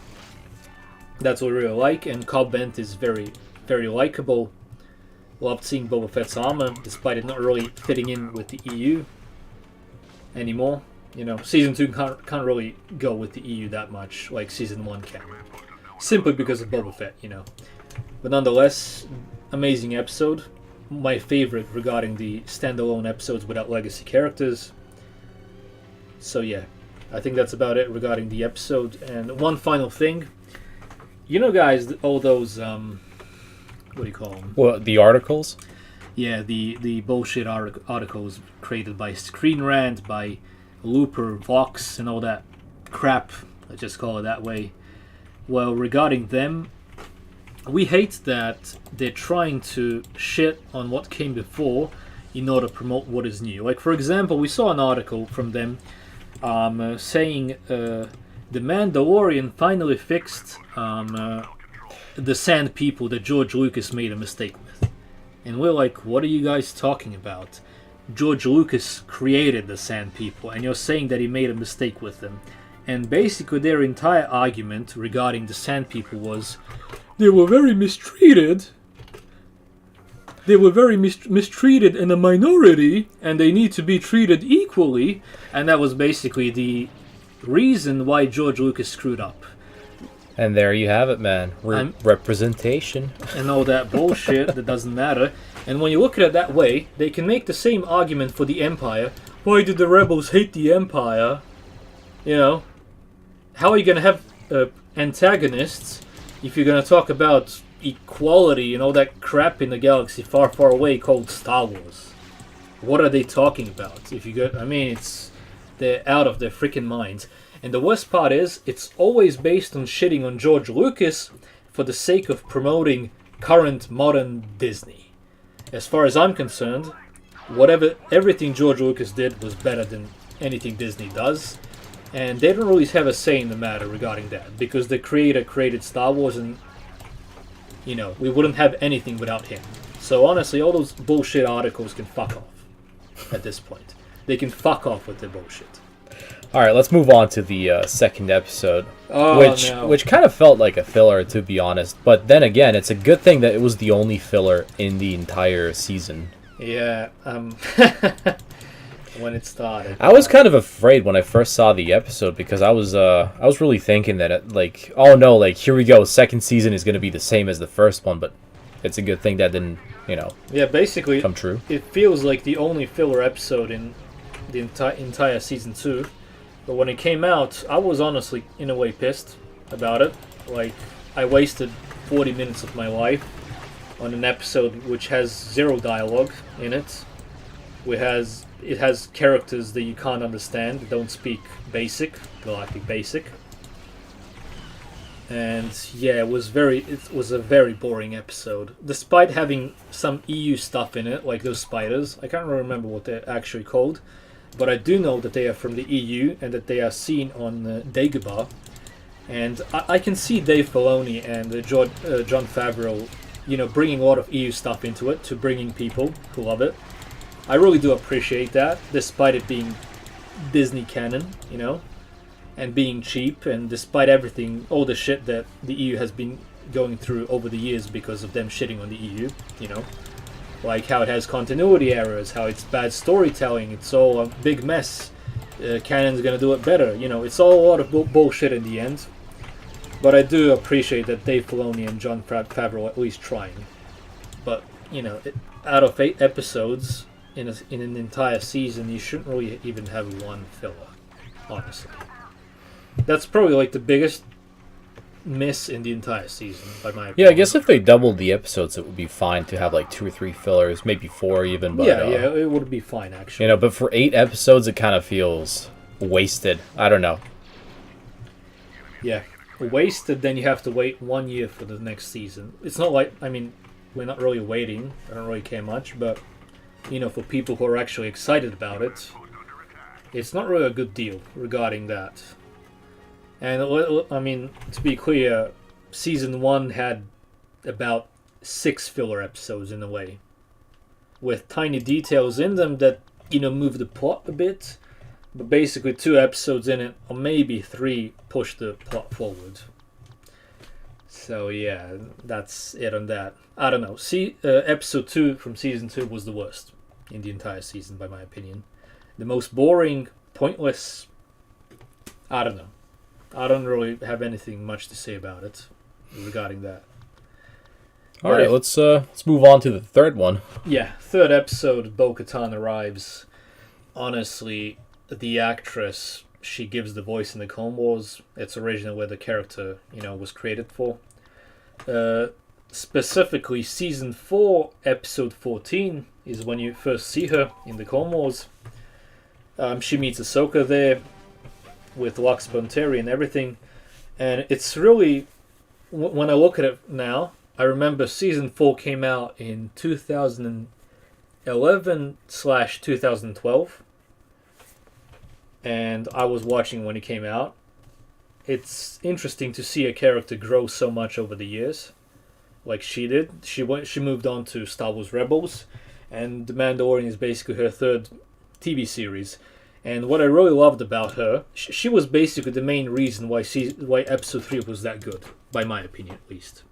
that's what we really like, and Cobb Bent is very, very likable. Loved seeing Boba Fett's armor, despite it not really fitting in with the EU anymore. You know, Season 2 can't really go with the EU that much like Season 1 can. Simply because of Boba Fett, you know. But nonetheless, amazing episode. My favorite regarding the standalone episodes without legacy characters. So yeah, I think that's about it regarding the episode. And one final thing. You know, guys, all those... what do you call them? Well, the articles? Yeah, the bullshit articles created by Screen Rant, by Looper, Vox, and all that crap. Let's just call it that way. Well, regarding them, we hate that they're trying to shit on what came before in order to promote what is new. Like, for example, we saw an article from them saying the Mandalorian finally fixed the Sand People that George Lucas made a mistake with. And we're like, what are you guys talking about? George Lucas created the Sand People, and you're saying that he made a mistake with them. And basically their entire argument regarding the Sand People was, they were very mistreated. they were very mistreated in a minority, and they need to be treated equally. And that was basically the reason why George Lucas screwed up. And there you have it, man. Representation. And all that bullshit that doesn't matter. And when you look at it that way, they can make the same argument for the Empire. Why did the rebels hate the Empire? You know, how are you going to have antagonists if you're going to talk about equality and all that crap in the galaxy far, far away called Star Wars? What are they talking about? If you go, I mean, they're out of their freaking minds. And the worst part is, it's always based on shitting on George Lucas for the sake of promoting current modern Disney. As far as I'm concerned, everything George Lucas did was better than anything Disney does. And they don't really have a say in the matter regarding that, because the creator created Star Wars, and you know, we wouldn't have anything without him. So honestly, all those bullshit articles can fuck off at this point. They can fuck off with their bullshit. All right, let's move on to the second episode, which kind of felt like a filler, to be honest. But then again, it's a good thing that it was the only filler in the entire season. Yeah, when it started, I was kind of afraid when I first saw the episode, because I was really thinking that oh no, like here we go, second season is going to be the same as the first one. But it's a good thing that didn't, basically come true. It feels like the only filler episode in the entire season 2. But when it came out, I was honestly, in a way, pissed about it. Like, I wasted 40 minutes of my life on an episode which has 0 dialogue in it. It has characters that you can't understand, that don't speak galactic basic. And yeah, it was a very boring episode. Despite having some EU stuff in it, like those spiders. I can't remember what they're actually called. But I do know that they are from the EU and that they are seen on Dagobah. And I can see Dave Filoni and Jon Favreau, bringing a lot of EU stuff into it, to bringing people who love it. I really do appreciate that, despite it being Disney canon, and being cheap, and despite everything, all the shit that the EU has been going through over the years because of them shitting on the EU, Like how it has continuity errors, how it's bad storytelling, it's all a big mess. Canon's gonna do it better, it's all a lot of bullshit in the end. But I do appreciate that Dave Filoni and Jon Favreau are at least trying. But, out of 8 episodes in an entire season, you shouldn't really even have one filler, honestly. That's probably like the biggest miss in the entire season, by my opinion. Yeah, I guess if they doubled the episodes, it would be fine to have like 2 or 3 fillers, maybe 4 even. But, it would be fine, actually. But for 8 episodes, it kind of feels wasted. I don't know. Yeah, wasted. Then you have to wait 1 year for the next season. It's not like, we're not really waiting. I don't really care much, but for people who are actually excited about it, it's not really a good deal regarding that. And, to be clear, Season 1 had about 6 filler episodes in a way, with tiny details in them that, move the plot a bit, but basically 2 episodes in it, or maybe 3, push the plot forward. So, yeah, that's it on that. I don't know. Episode 2 from Season 2 was the worst in the entire season, by my opinion. The most boring, pointless, I don't know. I don't really have anything much to say about it regarding that. All right, let's move on to the third one. Yeah, third episode, Bo-Katan arrives. Honestly, the actress, she gives the voice in the Clone Wars. It's originally where the character, was created for. Specifically, Season 4, Episode 14 is when you first see her in the Clone Wars. She meets Ahsoka there, with Lux Bonteri and everything, and it's really, when I look at it now, I remember Season 4 came out in 2011/2012, and I was watching when it came out. It's interesting to see a character grow so much over the years, like she did. She moved on to Star Wars Rebels, and The Mandalorian is basically her 3rd TV series. And what I really loved about her, she was basically the main reason why Episode 3 was that good, by my opinion at least.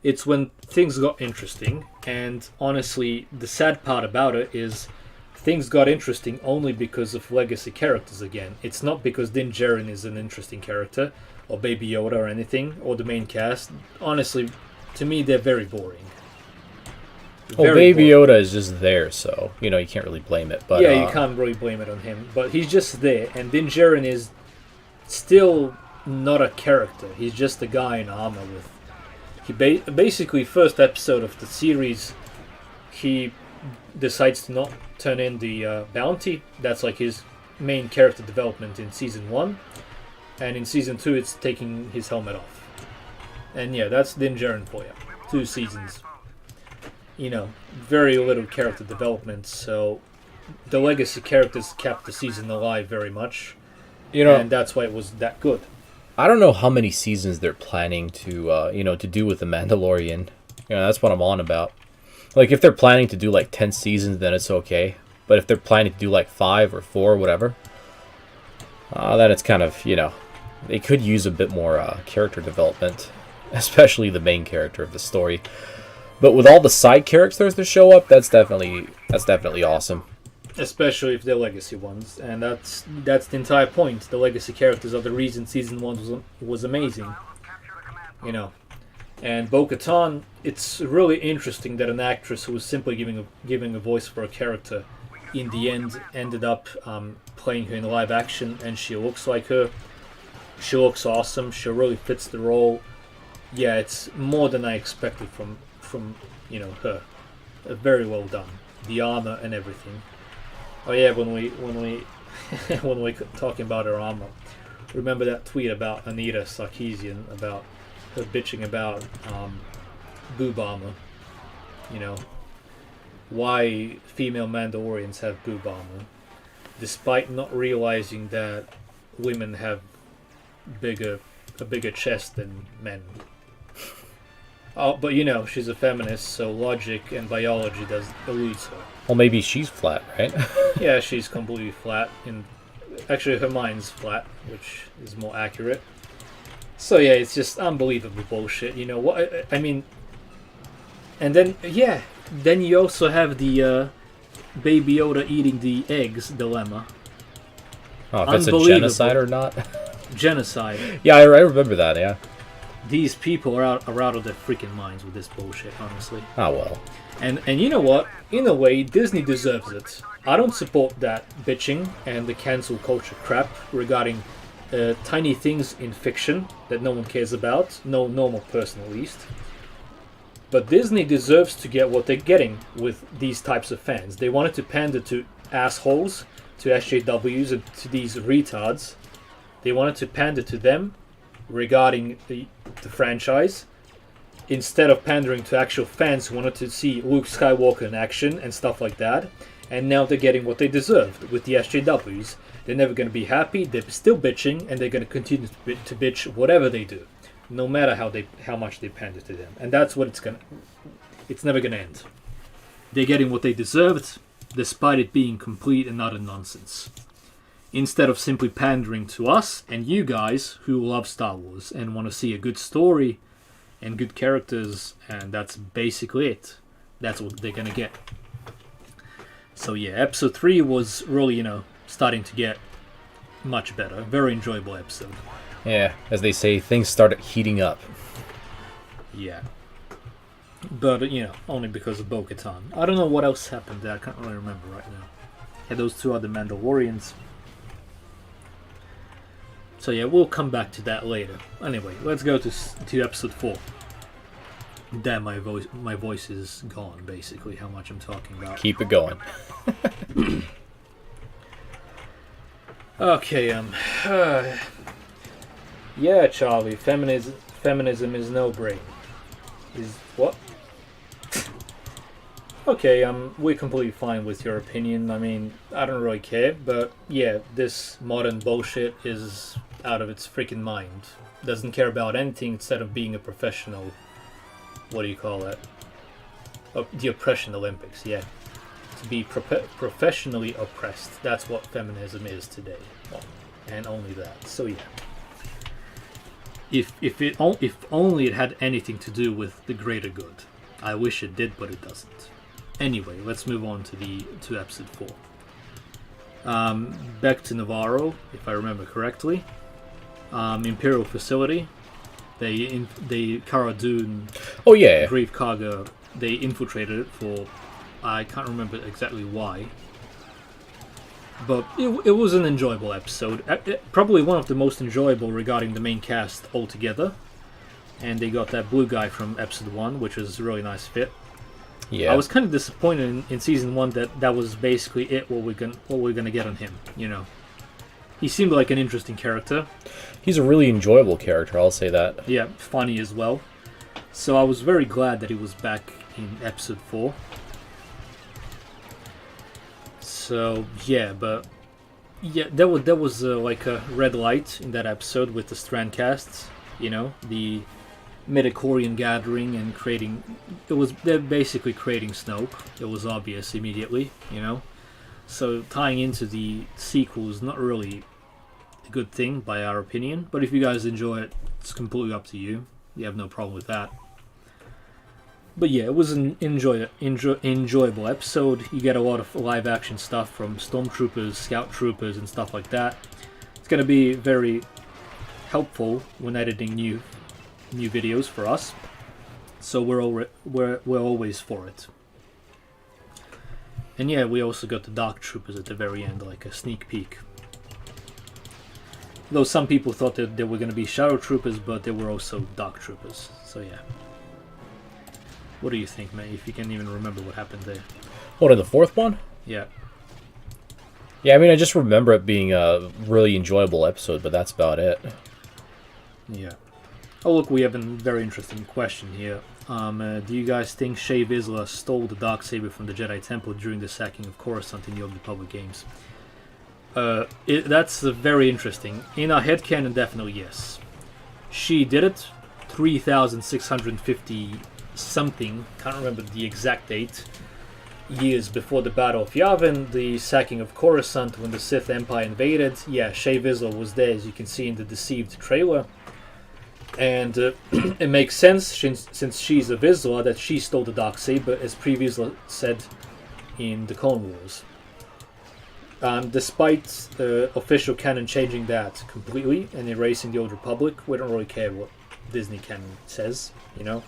It's when things got interesting, and honestly, the sad part about it is things got interesting only because of legacy characters again. It's not because Din Djarin is an interesting character, or Baby Yoda or anything, or the main cast. Honestly, to me, they're very boring. Well, Baby Yoda is just there, so, you can't really blame it. But yeah, you can't really blame it on him. But he's just there, and Din Djarin is still not a character. He's just a guy in armor with... He basically, first episode of the series, he decides to not turn in the bounty. That's like his main character development in season 1. And in season 2, it's taking his helmet off. And yeah, that's Din Djarin for you. 2 seasons. Very little character development, so the legacy characters kept the season alive very much. And that's why it was that good. I don't know how many seasons they're planning to, to do with the Mandalorian. That's what I'm on about. Like, if they're planning to do, 10 seasons, then it's okay. But if they're planning to do, 5 or 4 or whatever, then it's kind of, they could use a bit more character development. Especially the main character of the story. But with all the side characters that show up, that's definitely awesome. Especially if they're legacy ones, and that's the entire point. The legacy characters are the reason season 1 was amazing. And Bo-Katan, it's really interesting that an actress who was simply giving a voice for a character, in the end ended up playing her in live action, and she looks like her. She looks awesome. She really fits the role. Yeah, it's more than I expected from her. Very well done. The armor and everything. Oh yeah, when we when we talking about her armor, remember that tweet about Anita Sarkeesian about her bitching about boob armor. Why female Mandalorians have boob armor, despite not realizing that women have a bigger chest than men. Oh, but she's a feminist, so logic and biology does eludes her. Well, maybe she's flat, right? Yeah, she's completely flat. And actually, her mind's flat, which is more accurate. So yeah, it's just unbelievable bullshit. What I mean? And then then you also have the Baby Yoda eating the eggs dilemma. Oh, if it's a genocide or not? Genocide. Yeah, I remember that. Yeah. These people are out of their freaking minds with this bullshit, honestly. Oh, well. And you know what? In a way, Disney deserves it. I don't support that bitching and the cancel culture crap regarding tiny things in fiction that no one cares about. No normal person, at least. But Disney deserves to get what they're getting with these types of fans. They wanted to pander to assholes, to SJWs, and to these retards. They wanted to pander to them regarding the franchise, instead of pandering to actual fans who wanted to see Luke Skywalker in action and stuff like that. And now they're getting what they deserved with the SJWs. They're never going to be happy. They're still bitching, and they're going to continue to bitch whatever they do, no matter how much they pander to them. And that's what it's never going to end. They're getting what they deserved, despite it being complete and utter nonsense. Instead of simply pandering to us and you guys who love Star Wars and want to see a good story and good characters, and that's basically it. That's what they're going to get. So yeah, episode 3 was really, starting to get much better. Very enjoyable episode. Yeah, as they say, things started heating up. Yeah. But, only because of Bo-Katan. I don't know what else happened there. I can't really remember right now. Had those 2 other Mandalorians. So yeah, we'll come back to that later. Anyway, let's go to episode 4. Damn, my voice is gone, basically, how much I'm talking about. Keep it going. Okay, yeah, Charlie, feminism is no brain. Is what? Okay, we're completely fine with your opinion. I mean, I don't really care, but yeah, this modern bullshit is out of its freaking mind. Doesn't care about anything instead of being a professional. What do you call that? The oppression Olympics, yeah. To be professionally oppressed. That's what feminism is today. And only that. So yeah. if only it had anything to do with the greater good. I wish it did, but it doesn't. Anyway, let's move on to episode 4. Back to Navarro, if I remember correctly. Imperial facility. They Cara Dune. Oh yeah. Grief Karga. They infiltrated it for, I can't remember exactly why. But it was an enjoyable episode. Probably one of the most enjoyable regarding the main cast altogether. And they got that blue guy from episode 1, which was a really nice fit. Yeah. I was kind of disappointed in season 1 that was basically what we're gonna get on him. You know, he seemed like an interesting character. He's a really enjoyable character, I'll say that. Yeah, funny as well. So I was very glad that he was back in episode 4. So yeah, but yeah, there was like a red light in that episode with the Strand casts. You know, the midichlorian gathering and creating. They're basically creating Snoke. It was obvious immediately. You know, so tying into the sequel is not really a good thing by our opinion. But if you guys enjoy it, it's completely up to you. You have no problem with that. But yeah, it was an enjoyable episode. You get a lot of live action stuff from stormtroopers, scout troopers, and stuff like that. It's going to be very helpful when editing new videos for us. So we're always for it. And yeah, we also got the dark troopers at the very end, like a sneak peek. Though some people thought that they were going to be shadow troopers, but they were also dark troopers. So yeah. What do you think, mate? If you can even remember what happened there. What, in the 4th one? Yeah. Yeah, I mean, I just remember it being a really enjoyable episode, but that's about it. Yeah. Oh, look, we have a very interesting question here. Do you guys think Shae Vizsla stole the Darksaber from the Jedi Temple during the sacking of Coruscant in the Old Republic games? That's very interesting. In our headcanon, definitely yes. She did it 3,650 something, can't remember the exact date, years before the Battle of Yavin, the sacking of Coruscant when the Sith Empire invaded. Yeah, Shae Vizsla was there, as you can see in the Deceived trailer. And it makes sense, since she's a Vizsla, that she stole the Darksaber, as previously said in the Clone Wars. Despite official canon changing that completely and erasing the Old Republic, we don't really care what Disney canon says, you know.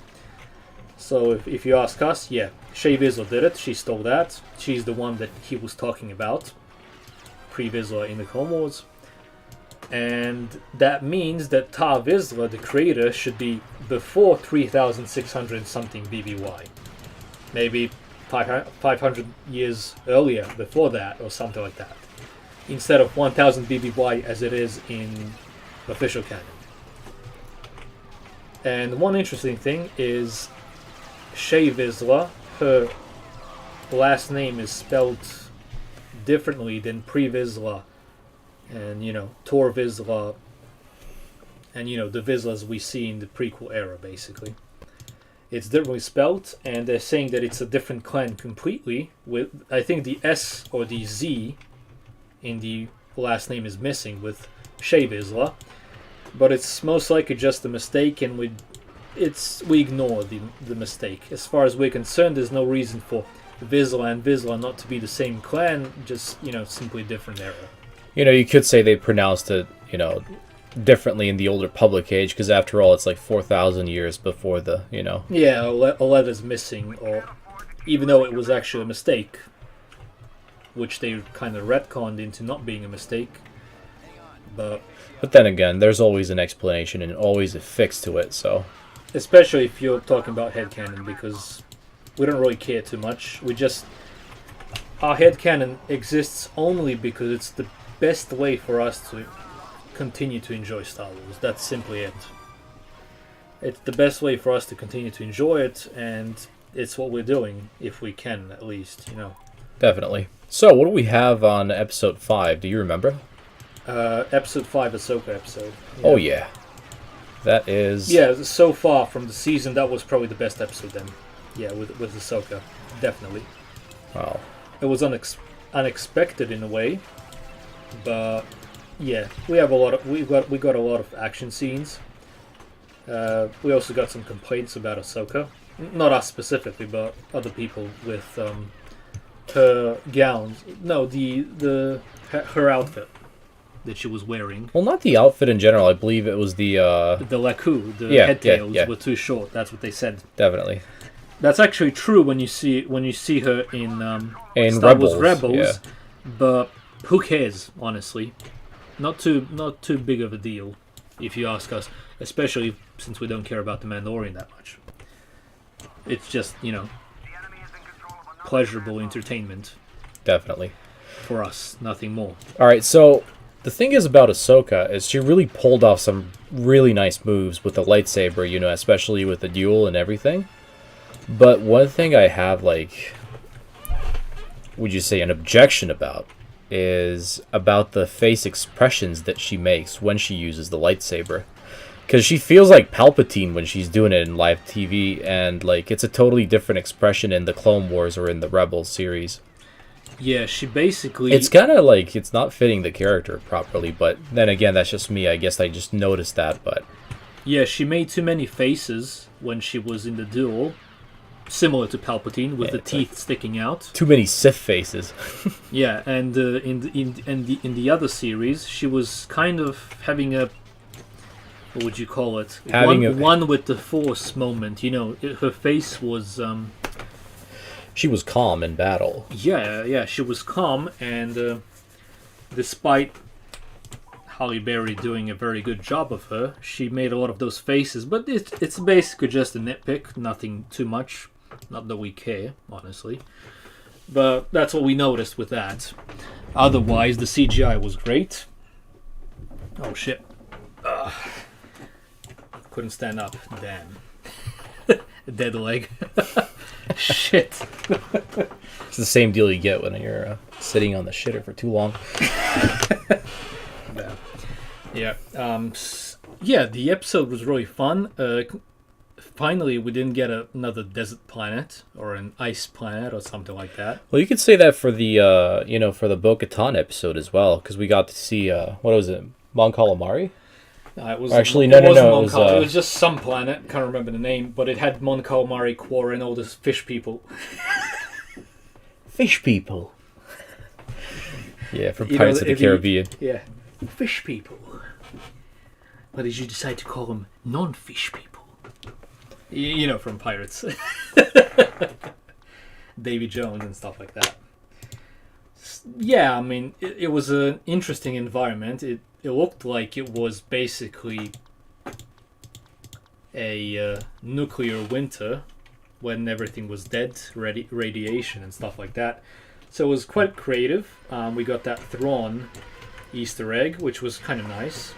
So if you ask us, yeah, Shae Vizsla did it. She stole that. She's the one that he was talking about, pre-Vizsla in the Clone Wars. And that means that Tar Vizsla, the creator, should be before 3,600 something BBY. Maybe 500 years earlier, before that, or something like that. Instead of 1,000 BBY as it is in official canon. And one interesting thing is Shae Vizsla, her last name is spelled differently than Pre-Vizsla and, you know, Tor Vizsla and, you know, the Vizslas we see in the prequel era, basically. It's differently spelled, and they're saying that it's a different clan completely. With, I think the S or the Z in the last name is missing with Shae Vizsla, but it's most likely just a mistake, and we ignore the mistake. As far as we're concerned, there's no reason for Vizsla and Vizsla not to be the same clan, just, you know, simply different era. You know, you could say they pronounced it, you know, differently in the Old Republic age, because after all, it's like 4,000 years before the, you know. Yeah, a letter's missing, or even though it was actually a mistake, which they kind of retconned into not being a mistake. But then again, there's always an explanation and always a fix to it, so. Especially if you're talking about headcanon, because we don't really care too much. Our headcanon exists only because it's the best way for us to continue to enjoy Star Wars. That's simply it. It's the best way for us to continue to enjoy it, and it's what we're doing, if we can, at least, you know. Definitely. So, what do we have on episode 5? Do you remember? Episode 5, Ahsoka episode. Yeah. Oh, yeah. That is... Yeah, so far from the season, that was probably the best episode then. Yeah, with Ahsoka. Definitely. Wow. It was unexpected in a way, but yeah, we got a lot of action scenes. We also got some complaints about Ahsoka. Not us specifically, but other people with her gowns. No, her outfit that she was wearing. Well, not the outfit in general. I believe it was the laku, the yeah, head tails yeah. were too short. That's what they said. Definitely. That's actually true when you see her in Star Wars Rebels. Yeah. But who cares, honestly? Not too big of a deal, if you ask us. Especially since we don't care about the Mandalorian that much. It's just, pleasurable entertainment. Definitely. For us, nothing more. Alright, so the thing is about Ahsoka is she really pulled off some really nice moves with the lightsaber, especially with the duel and everything. But one thing I have, would you say an objection about, is about the face expressions that she makes when she uses the lightsaber. Because she feels like Palpatine when she's doing it in live TV, and it's a totally different expression in the Clone Wars or in the Rebels series. Yeah, she basically... It's kind of it's not fitting the character properly, but then again, that's just me. I guess I just noticed that, but... Yeah, she made too many faces when she was in the duel, similar to Palpatine, with the teeth sticking out. Too many Sith faces. Yeah, and in the other series, she was kind of having a... What would you call it? One with the Force moment. Her face was... She was calm in battle. Yeah, she was calm, and despite Halle Berry doing a very good job of her, she made a lot of those faces. But it's basically just a nitpick, nothing too much. Not that we care, honestly. But that's what we noticed with that. Otherwise, the CGI was great. Oh, shit. Couldn't stand up. Damn. Dead leg. Shit. It's the same deal you get when you're sitting on the shitter for too long. Yeah. Yeah, the episode was really fun. Finally, we didn't get another desert planet or an ice planet or something like that. Well, you could say that for the for the Bo-Katan episode as well, because we got to see what was it, Mon Calamari? It was actually no. It was just some planet. Can't remember the name, but it had Mon Calamari, Quora, and all those fish people. Fish people. Yeah, from Pirates of the Caribbean. Yeah, fish people. Why did you decide to call them non-fish people? From Pirates. Davy Jones and stuff like that. Yeah, I mean, it was an interesting environment. It looked like it was basically a nuclear winter when everything was dead, radiation and stuff like that. So it was quite creative. We got that Thrawn Easter egg, which was kind of nice.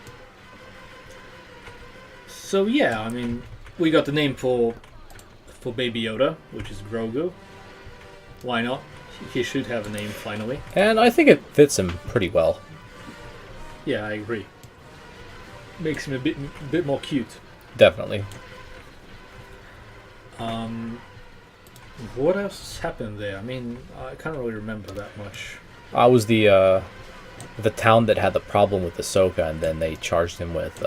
So yeah, I mean, we got the name for Baby Yoda, which is Grogu. Why not? He should have a name finally. And I think it fits him pretty well. Yeah, I agree. Makes him a bit more cute. Definitely. What else happened there? I mean, I can't really remember that much. I was the town that had the problem with Ahsoka, and then they charged him with,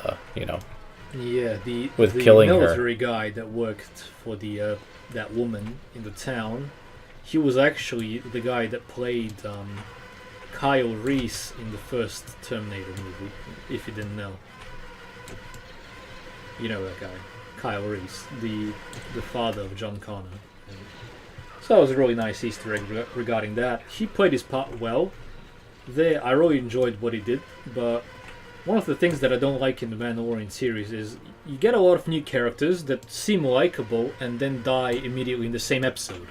Yeah, the killing military guy that worked for that woman in the town. He was actually the guy that played Kyle Reese in the first Terminator movie, if you didn't know. You know that guy, Kyle Reese, the father of John Connor. So that was a really nice Easter egg regarding that. He played his part well. There, I really enjoyed what he did, but one of the things that I don't like in the Mandalorian series is you get a lot of new characters that seem likable and then die immediately in the same episode.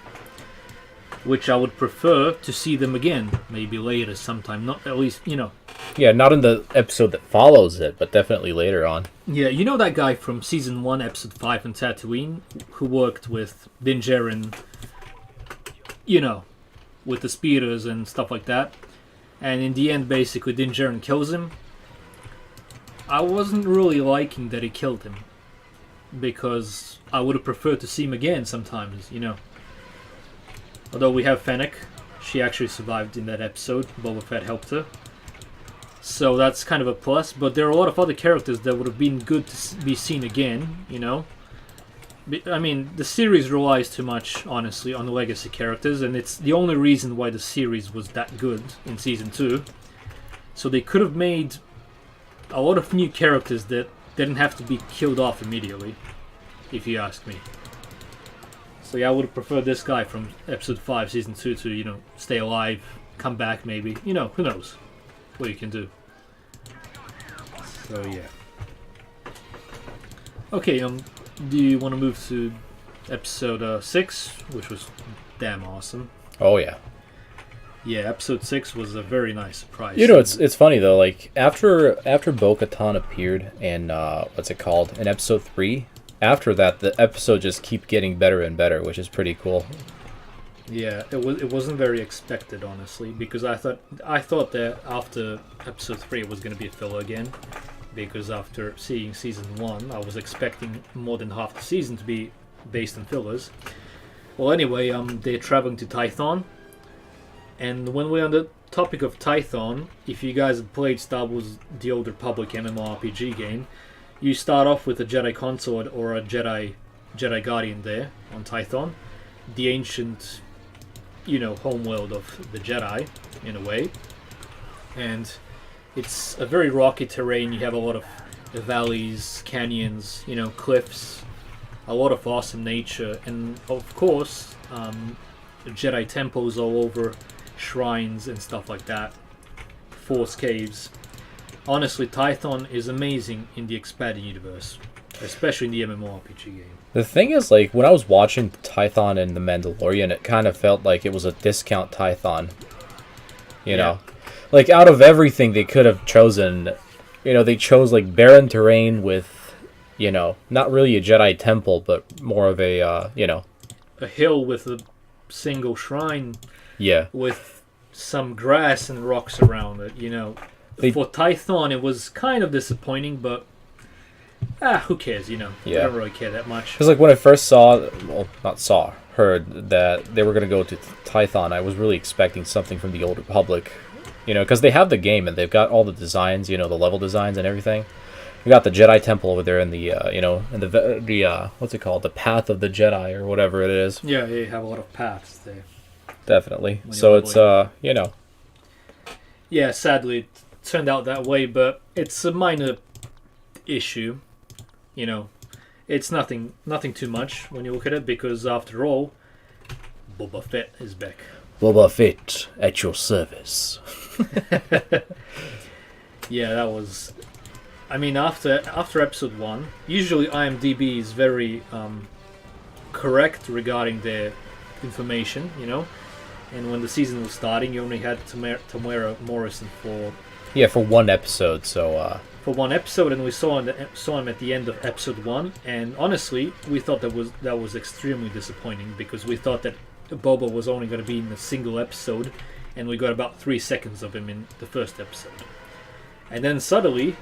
Which I would prefer to see them again, maybe later sometime, not at least, Yeah, not in the episode that follows it, but definitely later on. Yeah, you know that guy from Season 1, Episode 5 on Tatooine, who worked with Din Djarin, with the speeders and stuff like that, and in the end, basically, Din Djarin kills him. I wasn't really liking that he killed him, because I would have preferred to see him again sometimes, Although we have Fennec, she actually survived in that episode. Boba Fett helped her. So that's kind of a plus, but there are a lot of other characters that would have been good to be seen again, you know? I mean, the series relies too much, honestly, on the legacy characters, and it's the only reason why the series was that good in Season 2. So they could have made a lot of new characters that didn't have to be killed off immediately, if you ask me. So yeah, I would have preferred this guy from Episode 5, Season 2 to, you know, stay alive, come back maybe. You know, who knows what you can do. So yeah. Okay, do you want to move to Episode 6, which was damn awesome? Oh yeah. Yeah, Episode 6 was a very nice surprise. You know, it's funny though. Like after Bo-Katan appeared in what's it called, in Episode 3. After that, the episode just keep getting better and better, which is pretty cool. Yeah, it wasn't very expected, honestly, because I thought that after Episode 3 it was going to be a filler again, because after seeing Season 1 I was expecting more than half the season to be based on fillers. Well, anyway, they're traveling to Tython, and when we're on the topic of Tython, if you guys have played Star Wars The Old Republic MMORPG game, you start off with a Jedi Consort or a Jedi Guardian there on Tython, the ancient, you know, homeworld of the Jedi, in a way. And it's a very rocky terrain. You have a lot of valleys, canyons, you know, cliffs, a lot of awesome nature, and of course, Jedi temples all over, shrines and stuff like that, Force caves. Honestly, Tython is amazing in the expanded universe, especially in the MMORPG game. The thing is, like, when I was watching Tython and The Mandalorian, it kind of felt like it was a discount Tython. You know? Like, out of everything they could have chosen, you know, they chose, like, barren terrain with, you know, not really a Jedi temple, but more of a, you know... a hill with a single shrine. Yeah. With some grass and rocks around it, you know. For Tython, it was kind of disappointing, but who cares, you know? Yeah. I don't really care that much. Because, like, when I first heard that they were going to go to Tython, I was really expecting something from the Old Republic, you know, because they have the game and they've got all the designs, you know, the level designs and everything. You got the Jedi Temple over there in the, you know, in the what's it called? The Path of the Jedi or whatever it is. Yeah, you have a lot of paths there. Definitely. So it's, you know. Yeah, sadly, it turned out that way, but it's a minor issue. You know, it's nothing too much when you look at it, because after all, Boba Fett is back. Boba Fett at your service. Yeah, that was... I mean, after Episode 1, usually IMDb is very correct regarding their information, you know? And when the season was starting, you only had Tamara Morrison for... Yeah, for one episode, so... For one episode, and we saw him at the end of Episode 1, and honestly, we thought that was extremely disappointing, because we thought that Boba was only going to be in a single episode, and we got about 3 seconds of him in the first episode. And then suddenly,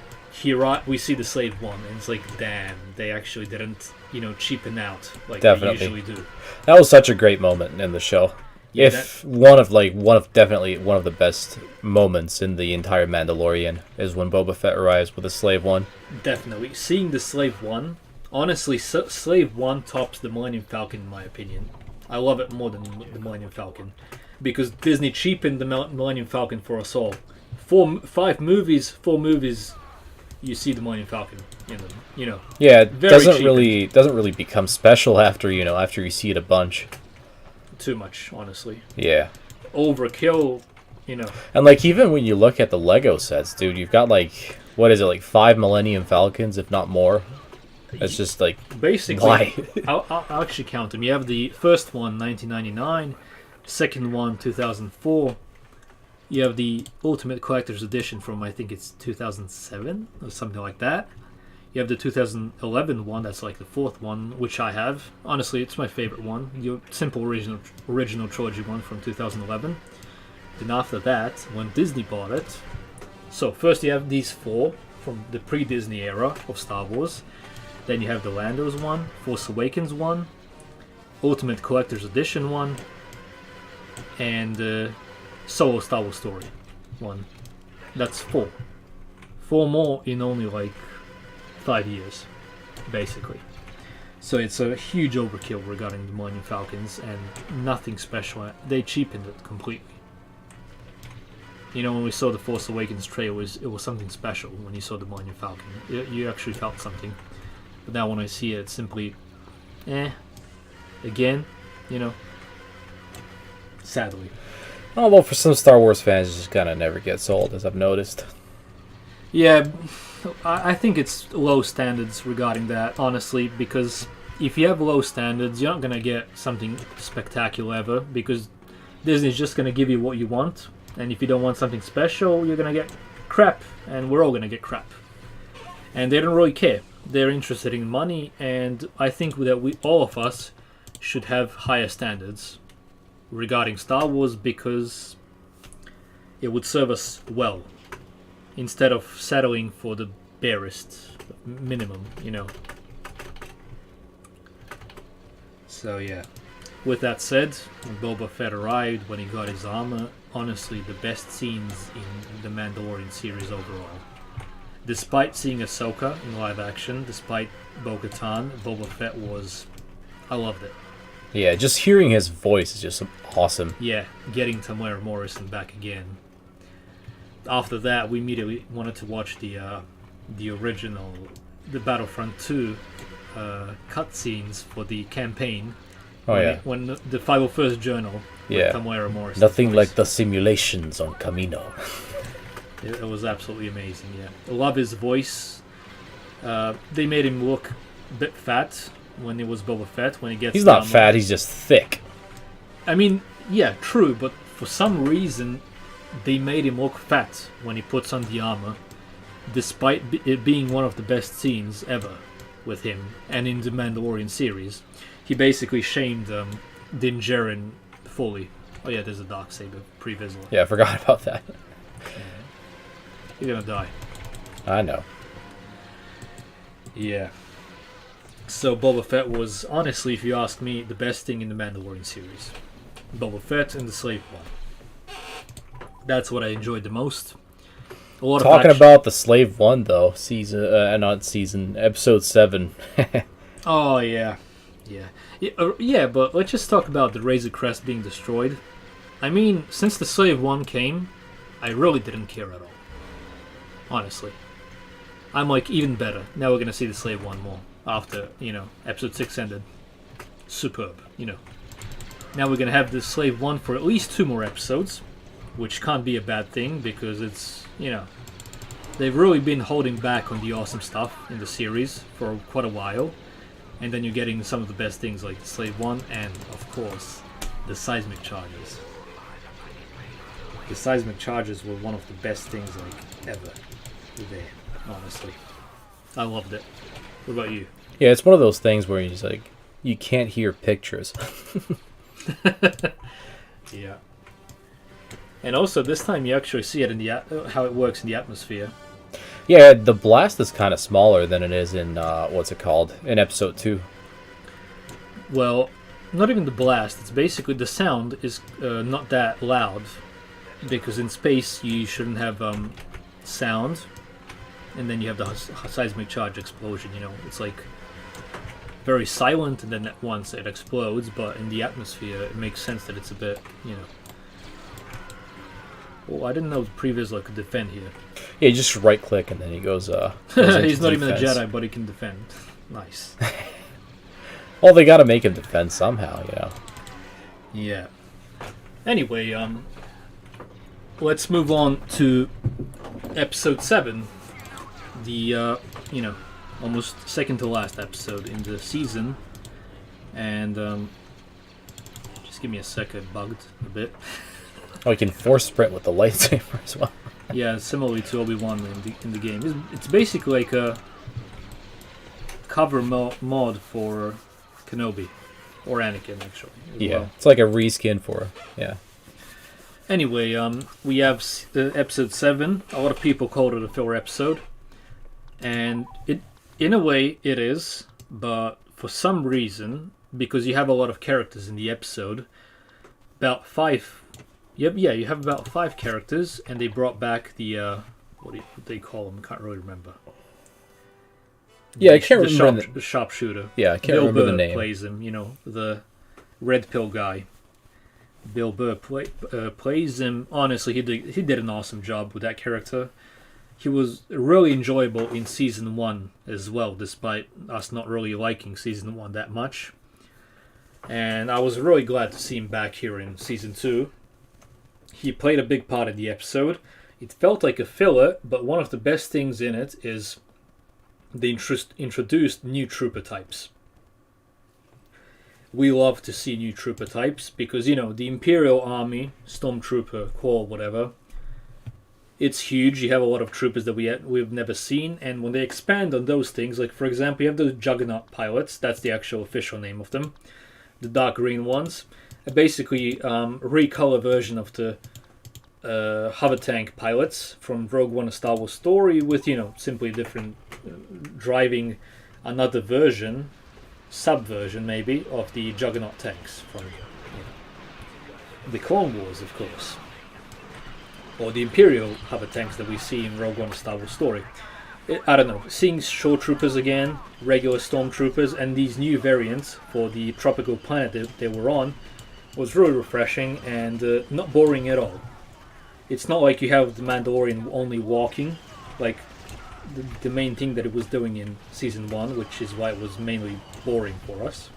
we see the Slave One, and it's like, damn, they actually didn't, you know, cheapen out like Definitely. they usually do. That was such a great moment in the show. Yeah, Definitely one of the best moments in the entire Mandalorian is when Boba Fett arrives with the Slave One. Definitely. Seeing the Slave One, honestly, Slave One tops the Millennium Falcon in my opinion. I love it more than the Millennium Falcon, because Disney cheapened the Millennium Falcon for us all. 4 movies, you see the Millennium Falcon in them, you know. Yeah, it doesn't really become special after you see it a bunch. Too much, honestly. Yeah. Overkill, you know. And like, even when you look at the Lego sets, dude, you've got like, what is it, like 5 Millennium Falcons, if not more? It's just like, basically, why? I'll actually count them. You have the first one, 1999, second one, 2004. You have the Ultimate Collector's Edition from, I think it's 2007 or something like that. You have the 2011 one, that's like the 4th one, which I have. Honestly, it's my favorite one. The simple original trilogy one from 2011. Then after that, when Disney bought it... So first you have these 4 from the pre-Disney era of Star Wars. Then you have the Lando's one, Force Awakens one, Ultimate Collector's Edition one, and Solo Star Wars Story one. That's 4. 4 more in only like 5 years, basically. So it's a huge overkill regarding the Millennium Falcons, and nothing special. They cheapened it completely. You know, when we saw the Force Awakens trailer, it was something special when you saw the Millennium Falcon. You actually felt something. But now when I see it, it's simply, again, you know, sadly. Oh, well, for some Star Wars fans, it just kind of never gets old, as I've noticed. Yeah, I think it's low standards regarding that, honestly, because if you have low standards, you're not going to get something spectacular ever, because Disney's just going to give you what you want, and if you don't want something special, you're going to get crap, and we're all going to get crap. And they don't really care. They're interested in money, and I think that all of us should have higher standards regarding Star Wars, because it would serve us well, instead of settling for the barest minimum, you know. So yeah, with that said, when Boba Fett arrived, when he got his armor, honestly the best scenes in the Mandalorian series overall. Despite seeing Ahsoka in live action, despite Bo-Katan, Boba Fett was... I loved it. Yeah, just hearing his voice is just awesome. Yeah, getting Tamara Morrison back again. After that, we immediately wanted to watch the original, the Battlefront 2 cutscenes for the campaign. When the 501st Journal with Tamara Morrison. Nothing like the simulations on Camino. It was absolutely amazing, yeah. I love his voice. They made him look a bit fat when it was Boba Fett. When he gets He's not fat, he's just thick. I mean, yeah, true, but for some reason they made him look fat when he puts on the armor, despite it being one of the best scenes ever with him. And in the Mandalorian series, he basically shamed Din Djarin fully. Oh yeah, there's a Darksaber pre-visual. Yeah, I forgot about that. Yeah. You're gonna die. I know. Yeah. So Boba Fett was, honestly, if you ask me, the best thing in the Mandalorian series. Boba Fett and the Slave One. That's what I enjoyed the most. Talking about the Slave One, though, episode 7. Oh yeah, yeah. But let's just talk about the Razor Crest being destroyed. I mean, since the Slave One came, I really didn't care at all. Honestly, I'm like, even better. Now we're gonna see the Slave One more after, you know, episode 6 ended. Superb, you know. Now we're gonna have the Slave One for at least 2 more episodes, which can't be a bad thing, because it's, you know, they've really been holding back on the awesome stuff in the series for quite a while, and then you're getting some of the best things like the Slave One and, of course, the seismic charges. The seismic charges were one of the best things like ever there, honestly. I loved it. What about you? Yeah, it's one of those things where you're just like, you can't hear pictures. Yeah. And also, this time you actually see it in the how it works in the atmosphere. Yeah, the blast is kind of smaller than it is in, what's it called, in episode 2. Well, not even the blast. It's basically the sound is not that loud, because in space you shouldn't have sound, and then you have the seismic charge explosion. You know, it's like very silent, and then at once it explodes. But in the atmosphere, it makes sense that it's a bit, you know. Oh, I didn't know the previs could defend here. Yeah, just right click and then he goes. He's not even a Jedi, but he can defend. Nice. Well, they got to make him defend somehow, you know. Yeah. Anyway, let's move on to episode 7, the you know, almost second to last episode in the season, and just give me a second, bugged a bit. Oh, you can force sprint with the lightsaber as well. Yeah, similarly to Obi-Wan in the game. It's basically like a cover mod for Kenobi, or Anakin, actually. Yeah, well. It's like a reskin for, yeah. Anyway, we have episode 7. A lot of people called it a filler episode, and it, in a way, it is. But for some reason, because you have a lot of characters in the episode, about 5 Yep, yeah, you have about 5 characters, and they brought back the what do they call them? I can't really remember. Yeah, I can't remember the sharpshooter. Yeah, I can't Bill remember Burr the name. plays him. The red pill guy. Bill Burr plays him. Honestly, he did an awesome job with that character. He was really enjoyable in season 1 as well, despite us not really liking season 1 that much. And I was really glad to see him back here in season 2. He played a big part in the episode. It felt like a filler, but one of the best things in it is they introduced new trooper types. We love to see new trooper types because, the Imperial Army, Stormtrooper, Corps, whatever, it's huge. You have a lot of troopers that we've never seen, and when they expand on those things, like for example, you have the Juggernaut pilots, that's the actual official name of them, the dark green ones, basically recolor version of the hover tank pilots from Rogue One: A Star Wars Story with, simply different driving another version, subversion maybe, of the Juggernaut tanks from the Clone Wars, of course. Or the Imperial hover tanks that we see in Rogue One: A Star Wars Story. I don't know, seeing shore troopers again, regular stormtroopers, and these new variants for the tropical planet they were on was really refreshing and not boring at all. It's not like you have the Mandalorian only walking, like the main thing that it was doing in season 1, which is why it was mainly boring for us.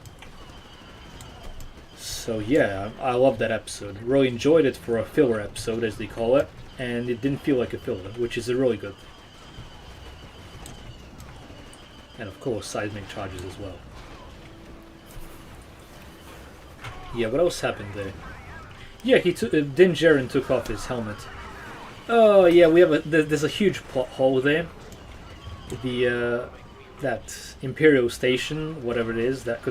So yeah, I love that episode. Really enjoyed it for a filler episode, as they call it, and it didn't feel like a filler, which is a really good. And of course, seismic charges as well. Yeah, what else happened there? Yeah, Din Djarin took off his helmet. Oh yeah, there's a huge plot hole there. That Imperial station, whatever it is, that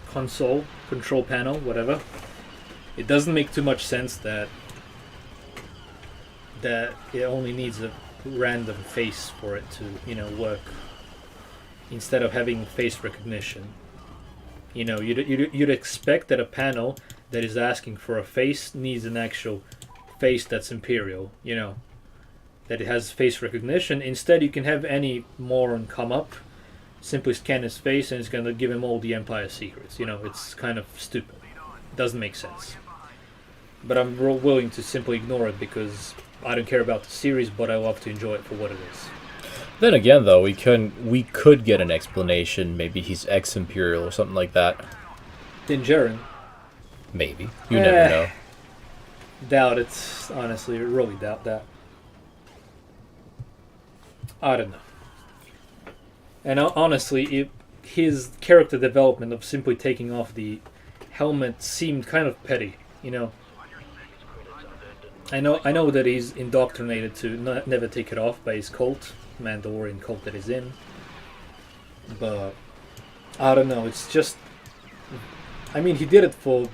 control panel, whatever. It doesn't make too much sense that it only needs a random face for it to work, instead of having face recognition. You'd expect that a panel that is asking for a face needs an actual face that's Imperial, that it has face recognition. Instead, you can have any moron come up, simply scan his face, and it's going to give him all the Empire secrets. It's kind of stupid. It doesn't make sense. But I'm willing to simply ignore it because I don't care about the series, but I love to enjoy it for what it is. Then again, though, we could get an explanation. Maybe he's ex-Imperial or something like that. Din Djarin. Maybe. You never know. Doubt it. Honestly, really doubt that. I don't know. And honestly, his character development of simply taking off the helmet seemed kind of petty. I know that he's indoctrinated to never take it off by his cult, Mandalorian cult that he's in. But I don't know. It's just, I mean, he did it for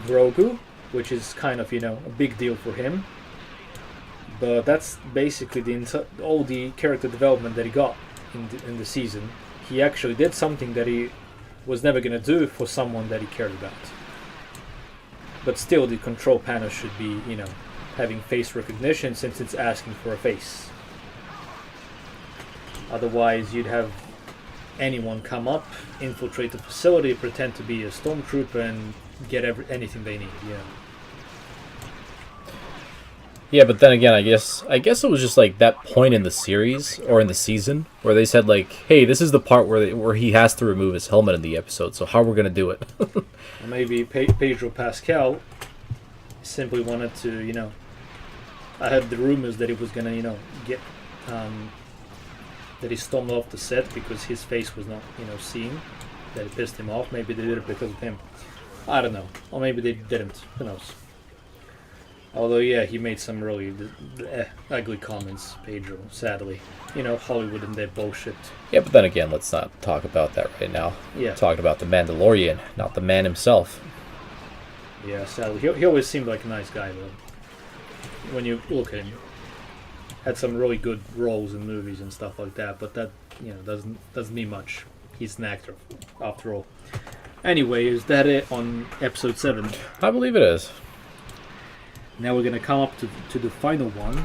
Grogu, which is kind of a big deal for him. But that's basically all the character development that he got in the season. He actually did something that he was never going to do for someone that he cared about. But still, the control panel should be, having face recognition since it's asking for a face. Otherwise, you'd have anyone come up, infiltrate the facility, pretend to be a stormtrooper, and get anything they need. Yeah, but then again, I guess it was just like that point in the series or in the season where they said like, "Hey, this is the part where he has to remove his helmet in the episode. So how are we gonna do it?" Maybe Pedro Pascal simply wanted to, I heard the rumors that he was gonna, get that he stormed off the set because his face was not, seen. That it pissed him off. Maybe they did it because of him. I don't know, or maybe they didn't. Who knows? Although, yeah, he made some really ugly comments, Pedro, sadly. Hollywood and their bullshit. Yeah, but then again, let's not talk about that right now. Yeah. We're talking about the Mandalorian, not the man himself. Yeah, sadly. He always seemed like a nice guy, though. When you look at him. Had some really good roles in movies and stuff like that, but that, doesn't mean much. He's an actor, after all. Anyway, is that it on episode 7? I believe it is. Now we're gonna come up to the final one.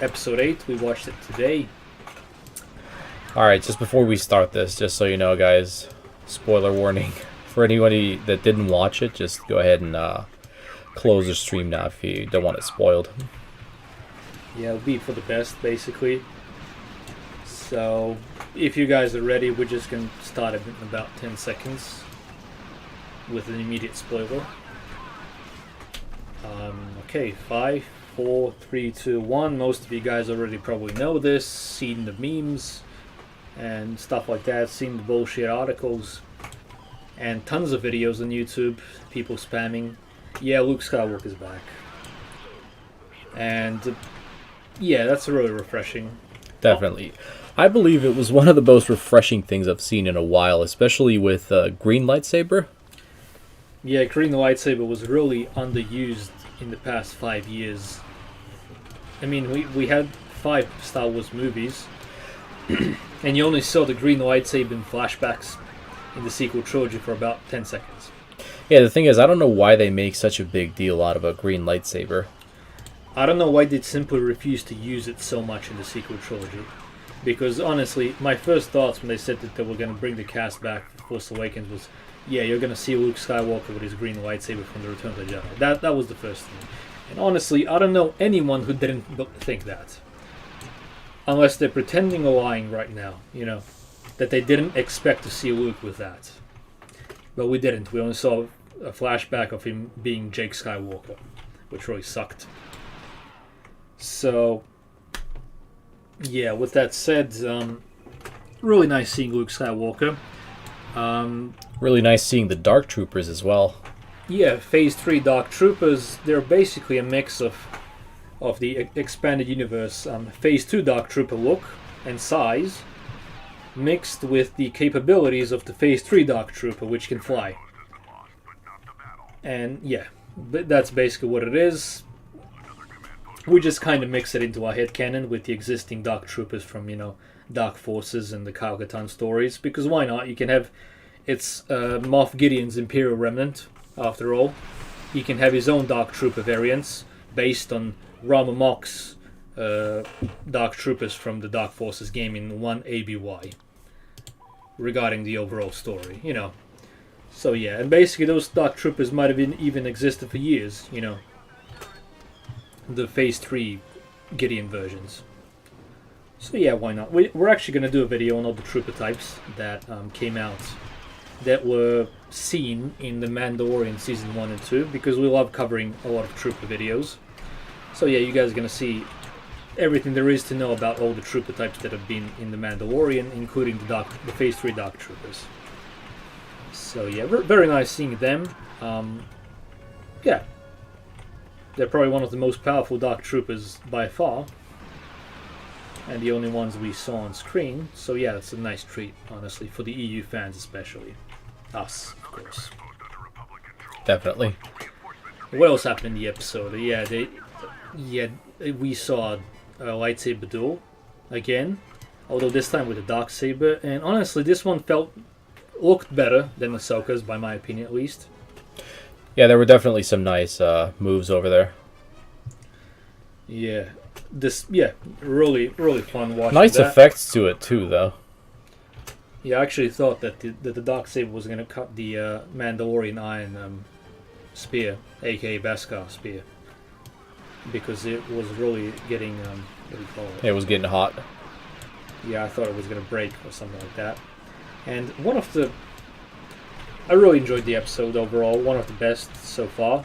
Episode 8, we watched it today. Alright, just before we start this, just so you know, guys, spoiler warning. For anybody that didn't watch it, just go ahead and close the stream now if you don't want it spoiled. Yeah, it'll be for the best, basically. So, if you guys are ready, we're just going to start in about 10 seconds with an immediate spoiler. Okay, 5, 4, 3, 2, 1. Most of you guys already probably know this, seen the memes and stuff like that, seen the bullshit articles, and tons of videos on YouTube, people spamming, yeah, Luke Skywalker's back. And yeah, that's really refreshing. Definitely. I believe it was one of the most refreshing things I've seen in a while, especially with green lightsaber. Yeah, green lightsaber was really underused in the past 5 years. I mean, we had 5 Star Wars movies, and you only saw the green lightsaber in flashbacks in the sequel trilogy for about 10 seconds. Yeah, the thing is, I don't know why they make such a big deal out of a green lightsaber. I don't know why they simply refuse to use it so much in the sequel trilogy. Because honestly, my first thoughts when they said that they were going to bring the cast back for Force Awakens was, yeah, you're going to see Luke Skywalker with his green lightsaber from the Return of the Jedi. That was the first thing. And honestly, I don't know anyone who didn't think that. Unless they're pretending or lying right now, you know, that they didn't expect to see Luke with that. But we didn't. We only saw a flashback of him being Jake Skywalker, which really sucked. So, yeah, with that said, really nice seeing Luke Skywalker. Really nice seeing the Dark Troopers as well. Yeah, Phase 3 Dark Troopers, they're basically a mix of the expanded universe Phase 2 Dark Trooper look and size, mixed with the capabilities of the Phase 3 Dark Trooper, which can fly. And yeah, that's basically what it is. We just kind of mix it into our headcanon with the existing Dark Troopers from, you know, Dark Forces and the Bo-Katan stories, because why not? You can have, it's Moff Gideon's Imperial Remnant, after all. He can have his own Dark Trooper variants based on Rama Mock's Dark Troopers from the Dark Forces game in 1 ABY regarding the overall story, you know. So yeah, and basically those Dark Troopers might have even existed for years, you know. The Phase 3 Gideon versions. So yeah, why not? We're actually going to do a video on all the trooper types that came out that were seen in the Mandalorian Season 1 and 2, because we love covering a lot of trooper videos. So yeah, you guys are going to see everything there is to know about all the trooper types that have been in the Mandalorian, including the Phase 3 Dark Troopers. So yeah, very nice seeing them. Yeah. They're probably one of the most powerful Dark Troopers by far, and the only ones we saw on screen. So yeah, it's a nice treat, honestly, for the EU fans especially. Us, of course. Definitely. What else happened in the episode? We saw a lightsaber duel again, although this time with a dark saber, and honestly, this one looked better than Ahsoka's, by my opinion at least. Yeah, there were definitely some nice moves over there. Yeah, really fun watching. Nice that. effects to it too, though. Yeah, I actually thought that the darksaber was going to cut the Mandalorian iron spear, aka Beskar spear, because it was really getting what do you call it? It was getting hot. Yeah, I thought it was going to break or something like that. And I really enjoyed the episode overall, one of the best so far.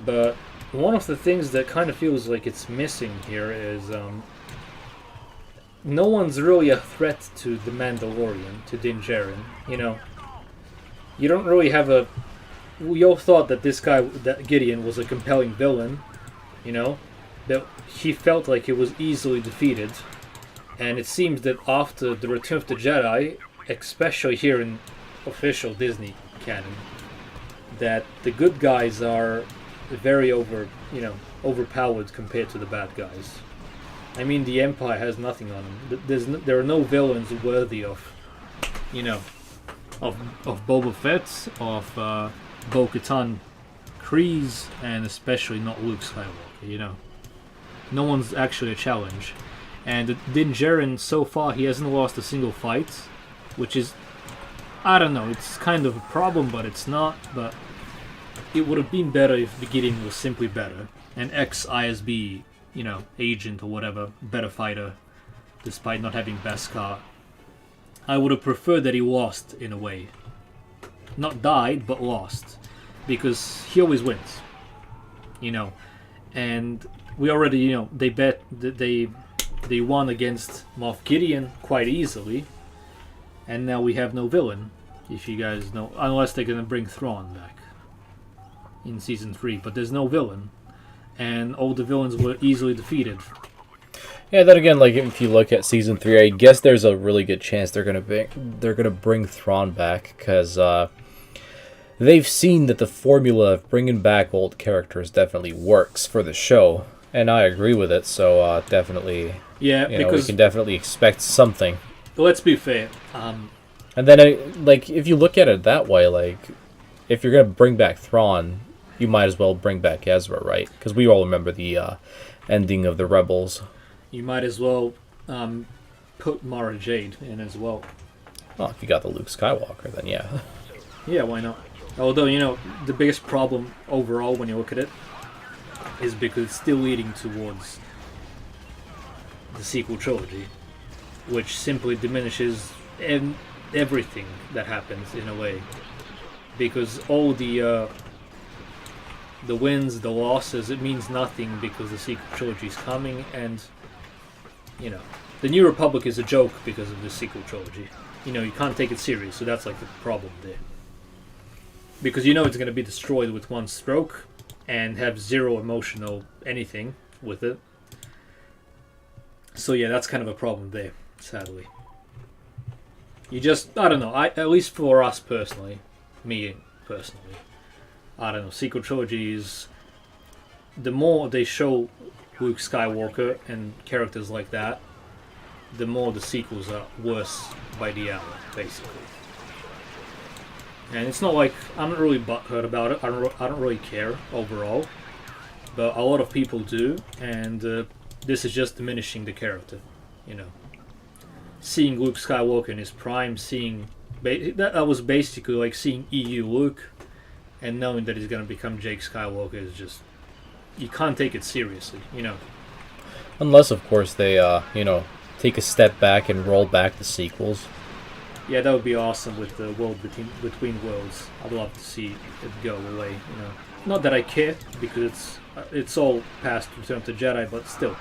But one of the things that kind of feels like it's missing here is no one's really a threat to the Mandalorian, to Din Djarin. You know, you don't really have a... We all thought that this guy, that Gideon, was a compelling villain, you know, that he felt like he was easily defeated. And it seems that after the Return of the Jedi, especially here in official Disney canon, that the good guys are very overpowered compared to the bad guys. I mean, the Empire has nothing on them. There are no villains worthy of, of Boba Fett, of Bo-Katan Kryze, and especially not Luke Skywalker. No one's actually a challenge. And Din Djarin, so far, he hasn't lost a single fight, which is, I don't know, it's kind of a problem, but it's not. But it would have been better if Gideon was simply better. An ex-ISB, agent or whatever, better fighter, despite not having Beskar. I would have preferred that he lost, in a way. Not died, but lost. Because he always wins. And we already, they won against Moff Gideon quite easily. And now we have no villain, if you guys know. Unless they're going to bring Thrawn back in Season 3. But there's no villain. And all the villains were easily defeated. Yeah, then again, like if you look at Season 3, I guess there's a really good chance they're gonna bring Thrawn back, because they've seen that the formula of bringing back old characters definitely works for the show, and I agree with it. So definitely, because we can definitely expect something. Let's be fair. And then, if you look at it that way, like if you're gonna bring back Thrawn, you might as well bring back Ezra, right? Because we all remember the ending of the Rebels. You might as well put Mara Jade in as well. Well, if you got the Luke Skywalker, then yeah. Yeah, why not? Although, the biggest problem overall when you look at it is because it's still leading towards the sequel trilogy, which simply diminishes everything that happens in a way. Because all the wins, the losses, it means nothing because the sequel trilogy is coming, and the New Republic is a joke because of the sequel trilogy. You can't take it serious, so that's like the problem there. Because it's going to be destroyed with one stroke and have zero emotional anything with it. So yeah, that's kind of a problem there, sadly. I don't know, at least for us personally, me personally, I don't know, sequel trilogy is, the more they show Luke Skywalker and characters like that, the more the sequels are worse by the hour, basically. And it's not like, I'm not really butthurt about it, I don't really care overall, but a lot of people do, and this is just diminishing the character, Seeing Luke Skywalker in his prime, that was basically like seeing EU Luke, and knowing that he's going to become Jake Skywalker is just, you can't take it seriously, Unless, of course, they, take a step back and roll back the sequels. Yeah, that would be awesome with the world between worlds. I'd love to see it go away, Not that I care, because it's all past Return of the Jedi, but still.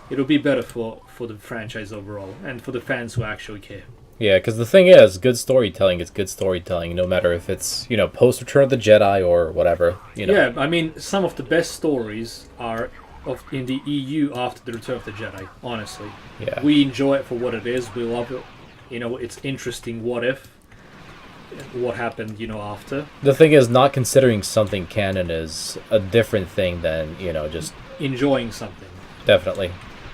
It'll be better for the franchise overall, and for the fans who actually care. Yeah, because the thing is, good storytelling is good storytelling, no matter if it's, post Return of the Jedi or whatever, Yeah, I mean, some of the best stories are in the EU after the Return of the Jedi, honestly. Yeah. We enjoy it for what it is, we love it. It's interesting what happened, after. The thing is, not considering something canon is a different thing than, just... enjoying something. Definitely.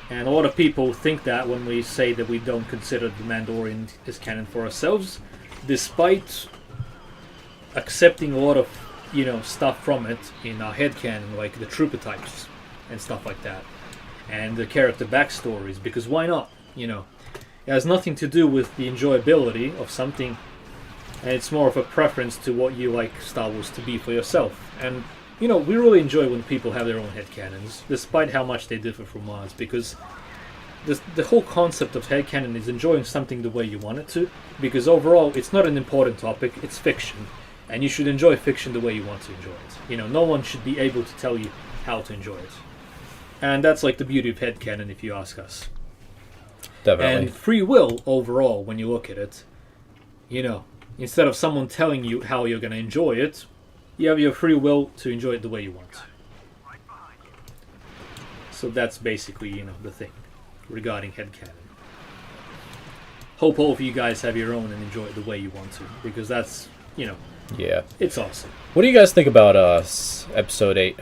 And a lot of people think that when we say that we don't consider The Mandalorian as canon for ourselves, despite accepting a lot of, stuff from it in our headcanon, like the trooper types and stuff like that, and the character backstories, because why not, It has nothing to do with the enjoyability of something, and it's more of a preference to what you like Star Wars to be for yourself. And, we really enjoy when people have their own headcanons, despite how much they differ from ours, because the whole concept of headcanon is enjoying something the way you want it to, because overall, it's not an important topic, it's fiction, and you should enjoy fiction the way you want to enjoy it. No one should be able to tell you how to enjoy it. And that's like the beauty of headcanon, if you ask us. Definitely. And free will overall, when you look at it, instead of someone telling you how you're going to enjoy it, you have your free will to enjoy it the way you want. So that's basically, the thing regarding headcanon. Hope all of you guys have your own and enjoy it the way you want to, because that's, Yeah. it's awesome. What do you guys think about Episode 8?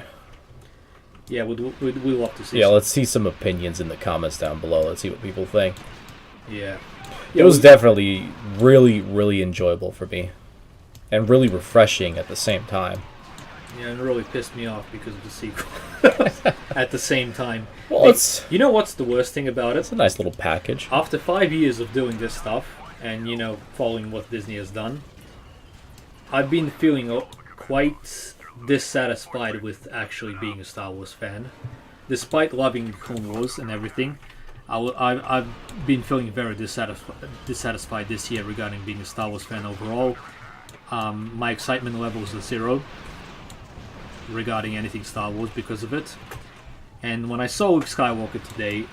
Yeah, we'd love to see. Yeah, let's see some opinions in the comments down below. Let's see what people think. Yeah. It was definitely really, really enjoyable for me. And really refreshing at the same time. Yeah, and it really pissed me off because of the sequel. At the same time. Well, it's You know what's the worst thing about it? a nice little package. After 5 years of doing this stuff, and, you know, following what Disney has done, I've been feeling quite dissatisfied with actually being a Star Wars fan. Despite loving Clone Wars and everything, I've been feeling very dissatisfied this year regarding being a Star Wars fan overall. My excitement levels are zero regarding anything Star Wars because of it. And when I saw Luke Skywalker today,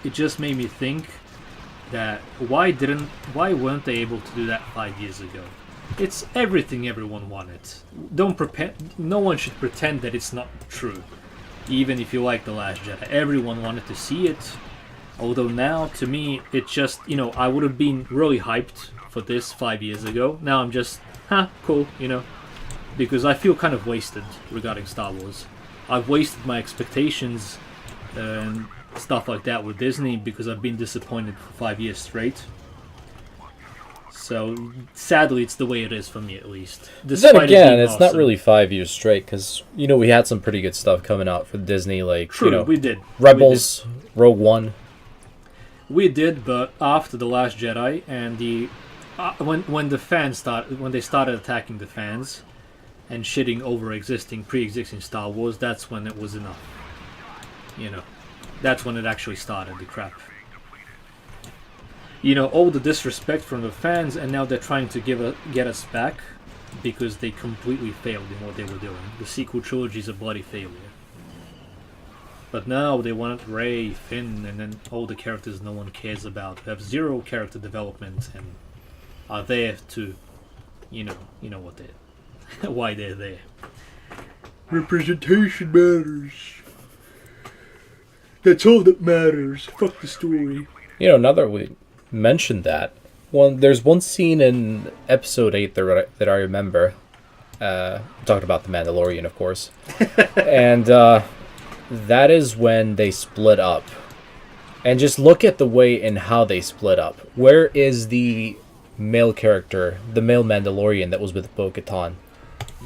it just made me think that why weren't they able to do that 5 years ago? It's everything everyone wanted. No one should pretend that it's not true. Even if you like The Last Jedi, everyone wanted to see it. Although now, to me, it just, you know, I would have been really hyped for this 5 years ago. Now I'm just, cool, you know. Because I feel kind of wasted regarding Star Wars. I've wasted my expectations and stuff like that with Disney because I've been disappointed for 5 years straight. So, sadly, it's the way it is for me, at least. Then again, it's not really 5 years straight, because, you know, we had some pretty good stuff coming out for Disney, like, True, you know, we did. Rebels, Rogue One. We did, but after The Last Jedi and the... when they started attacking the fans and shitting over pre-existing Star Wars, that's when it was enough. You know, that's when it actually started, the crap. You know, all the disrespect from the fans, and now they're trying to get us back because they completely failed in what they were doing. The sequel trilogy is a bloody failure. But now they want Rey, Finn, and then all the characters no one cares about, who have zero character development and are there to, you know what they, why they're there. Representation matters. That's all that matters. Fuck the story. You know, now that we mentioned that, there's one scene in episode 8 that I remember. Talking about the Mandalorian, of course. And that is when they split up. And just look at the way and how they split up. Where is the male character, the male Mandalorian that was with Bo-Katan?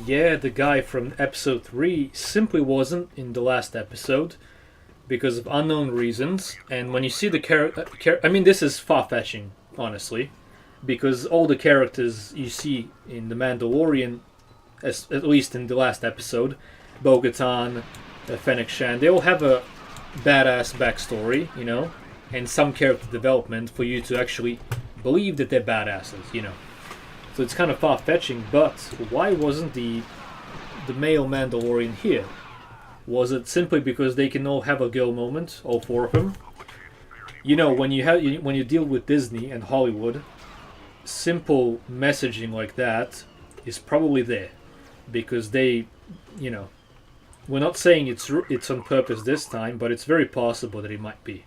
Yeah, the guy from episode 3 simply wasn't in the last episode because of unknown reasons. And when you see the character, I mean, this is far-fetching, honestly, because all the characters you see in the Mandalorian, at least in the last episode, Bo-Katan, Fennec Shand, they all have a badass backstory, you know, and some character development for you to actually believe that they're badasses, you know. So it's kind of far-fetching, but why wasn't the male Mandalorian here? Was it simply because they can all have a girl moment, all four of them? You know, when you deal with Disney and Hollywood, simple messaging like that is probably there because they, you know, we're not saying it's on purpose this time, but it's very possible that it might be.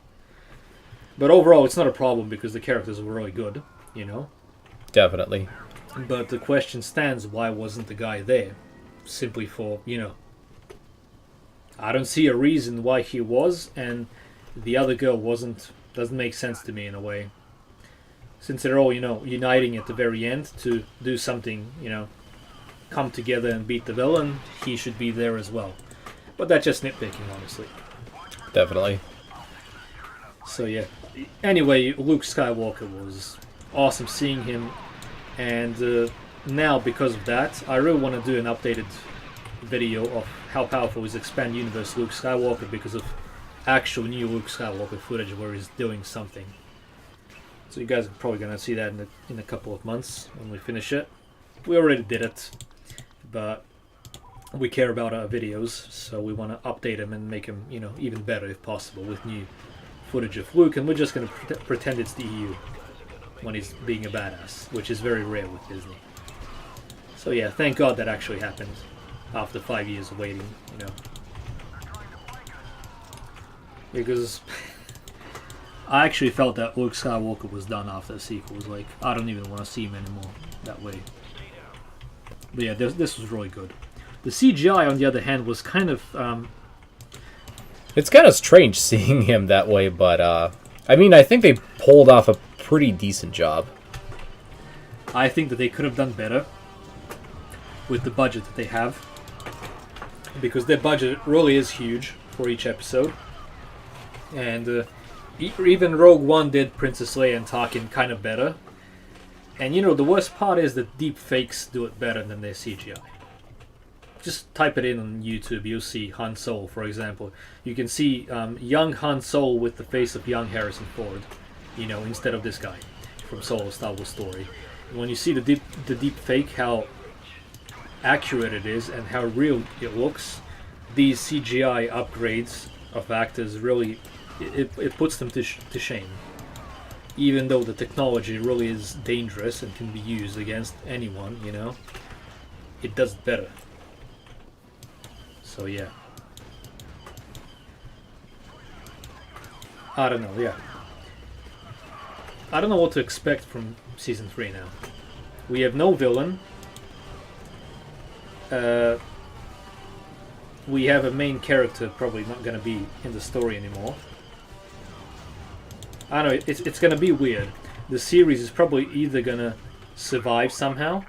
But overall, it's not a problem because the characters were really good, you know. Definitely. But the question stands: why wasn't the guy there? Simply for, you know, I don't see a reason why he was and the other girl wasn't. Doesn't make sense to me in a way. Since they're all, you know, uniting at the very end to do something, you know, come together and beat the villain, he should be there as well. But that's just nitpicking, honestly. Definitely. So yeah. Anyway, Luke Skywalker was awesome seeing him, and now because of that, I really want to do an updated video of how powerful is Expand Universe Luke Skywalker because of actual new Luke Skywalker footage where he's doing something. So you guys are probably going to see that in a couple of months when we finish it. We already did it, but we care about our videos, so we want to update them and make them, you know, even better if possible with new footage of Luke, and we're just going to pretend it's the EU when he's being a badass, which is very rare with Disney. So yeah, thank God that actually happened after 5 years of waiting, you know. Because I actually felt that Luke Skywalker was done after the sequels. Like, I don't even want to see him anymore that way. But yeah, this was really good. The CGI, on the other hand, was kind of... It's kind of strange seeing him that way, but I mean, I think they pulled off a pretty decent job. I think that they could have done better. with the budget that they have, because their budget really is huge for each episode. And even Rogue One did Princess Leia and Tarkin kind of better. And you know, the worst part is that deep fakes do it better than their CGI. Just type it in on YouTube, you'll see Han Solo, for example. You can see young Han Solo with the face of young Harrison Ford, you know, instead of this guy from Solo Star Wars Story. And when you see the deep fake, how accurate it is and how real it looks, these CGI upgrades of actors really, it puts them to shame. Even though the technology really is dangerous and can be used against anyone, you know, it does it better. So yeah. I don't know, yeah. I don't know what to expect from Season 3 now. We have no villain. We have a main character probably not going to be in the story anymore. I don't know, it's going to be weird. The series is probably either going to survive somehow,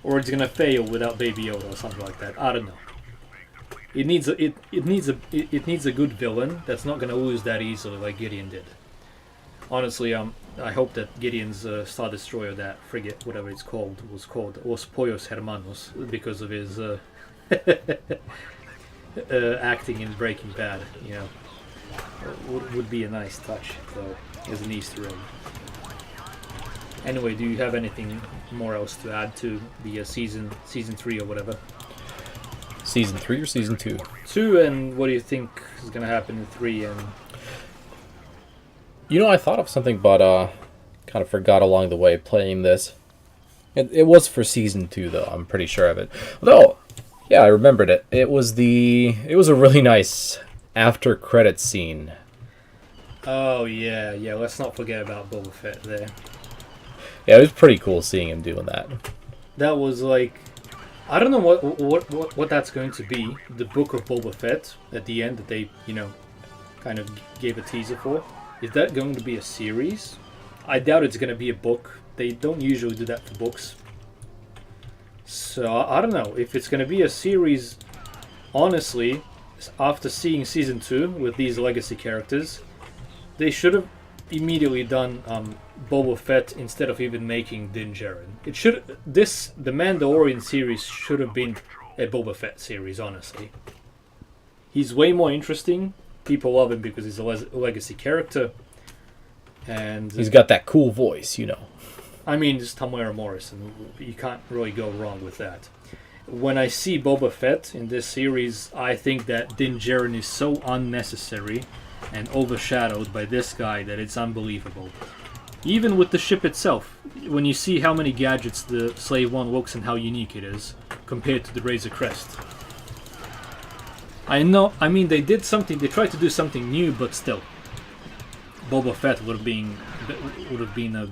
or it's going to fail without Baby Yoda or something like that. I don't know. It needs a good villain that's not going to lose that easily like Gideon did. Honestly, I hope that Gideon's Star Destroyer, that frigate, whatever it's called, was called Los Pollos Hermanos because of his acting in Breaking Bad. You know, would be a nice touch though, as an Easter egg. Anyway, do you have anything more else to add to the season 3 or whatever? Season 3 or Season 2? 2, and what do you think is going to happen in 3? And you know, I thought of something, but kind of forgot along the way playing this. It was for Season 2, though. I'm pretty sure of it. Though, yeah, I remembered it. It was a really nice after credits scene. Oh yeah. Let's not forget about Boba Fett there. Yeah, it was pretty cool seeing him doing that. That was like, I don't know what that's going to be. The book of Boba Fett at the end that they, you know, kind of gave a teaser for. Is that going to be a series? I doubt it's going to be a book. They don't usually do that for books. So I don't know if it's going to be a series. Honestly, after seeing Season 2 with these legacy characters, they should have immediately done Boba Fett instead of even making Din Djarin. The Mandalorian series should have been a Boba Fett series, honestly. He's way more interesting. People love him because he's a legacy character. And he's got that cool voice, you know. I mean, it's Tamara Morrison. You can't really go wrong with that. When I see Boba Fett in this series, I think that Din Djarin is so unnecessary and overshadowed by this guy that it's unbelievable. Even with the ship itself, when you see how many gadgets the Slave One looks and how unique it is compared to the Razor Crest. I mean, they tried to do something new, but still. Boba Fett would have been a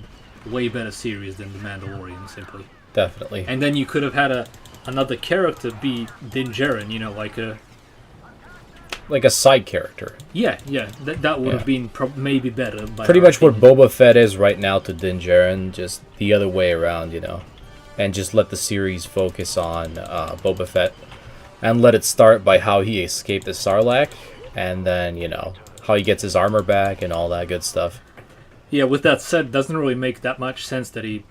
way better series than The Mandalorian, simply. Definitely. And then you could have had another character be Din Djarin, you know, like a side character. Yeah, that would have been maybe better. Pretty much what Boba Fett is right now to Din Djarin, just the other way around, you know. And just let the series focus on Boba Fett. And let it start by how he escaped the Sarlacc, and then, you know, how he gets his armor back and all that good stuff. Yeah, with that said, it doesn't really make that much sense that he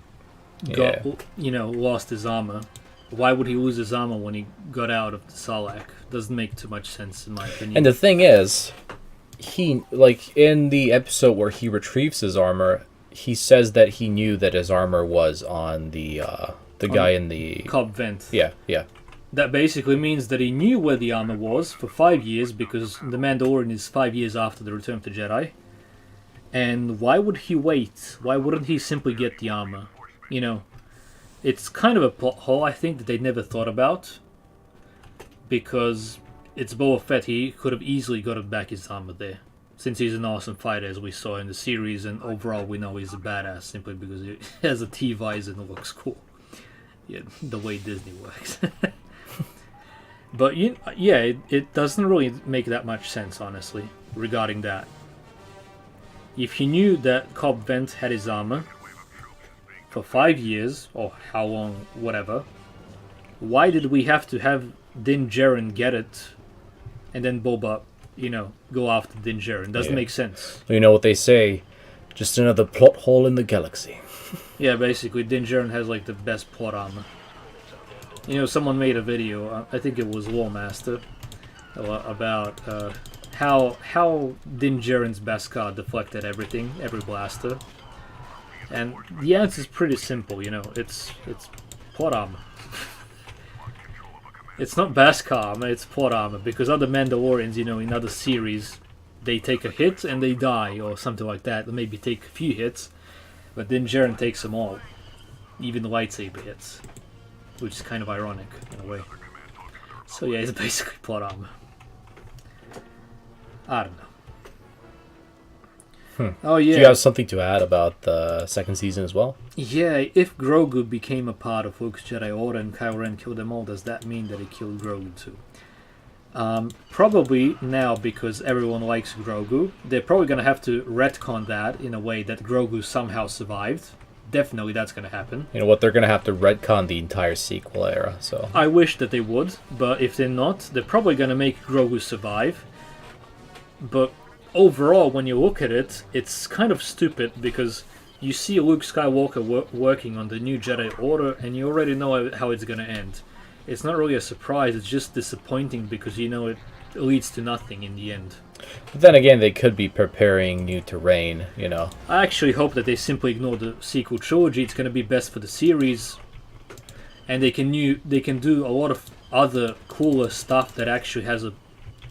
lost his armor. Why would he lose his armor when he got out of the Sarlacc? Doesn't make too much sense, in my opinion. And the thing is, he, like, in the episode where he retrieves his armor, he says that he knew that his armor was on the guy in the Cobb vent. Yeah. That basically means that he knew where the armor was for 5 years, because The Mandalorian is 5 years after the Return of the Jedi. And why would he wait? Why wouldn't he simply get the armor? You know, it's kind of a plot hole, I think, that they never thought about. Because it's Boba Fett, he could have easily gotten back his armor there. Since he's an awesome fighter, as we saw in the series, and overall we know he's a badass simply because he has a T-visor and looks cool. Yeah, the way Disney works. But yeah, it doesn't really make that much sense, honestly, regarding that. If he knew that Cobb Vanth had his armor for 5 years, or how long, whatever, why did we have to have Din Djarin get it, and then Boba, go after Din Djarin? Doesn't make sense. You know what they say, just another plot hole in the galaxy. Yeah, basically, Din Djarin has like the best plot armor. Someone made a video, I think it was Warmaster, about how Din Djarin's Beskar deflected everything, every blaster. And the answer is pretty simple, it's plot armor. It's not Beskar armor, it's plot armor, because other Mandalorians, in other series, they take a hit and they die, or something like that. They maybe take a few hits, but Din Djarin takes them all, even the lightsaber hits, which is kind of ironic in a way. So yeah, it's basically plot armor. I don't know. Oh yeah. Do you have something to add about the second season as well? Yeah, if Grogu became a part of Luke's Jedi Order and Kylo Ren killed them all, does that mean that he killed Grogu too? Probably now, because everyone likes Grogu. They're probably going to have to retcon that in a way that Grogu somehow survived. Definitely that's going to happen. You know what, they're going to have to retcon the entire sequel era, so... I wish that they would, but if they're not, they're probably going to make Grogu survive. But overall, when you look at it, it's kind of stupid, because you see Luke Skywalker working on the new Jedi Order, and you already know how it's going to end. It's not really a surprise, it's just disappointing, because it leads to nothing in the end. But then again, they could be preparing new terrain, I actually hope that they simply ignore the sequel trilogy. It's going to be best for the series, and they can do a lot of other cooler stuff that actually has a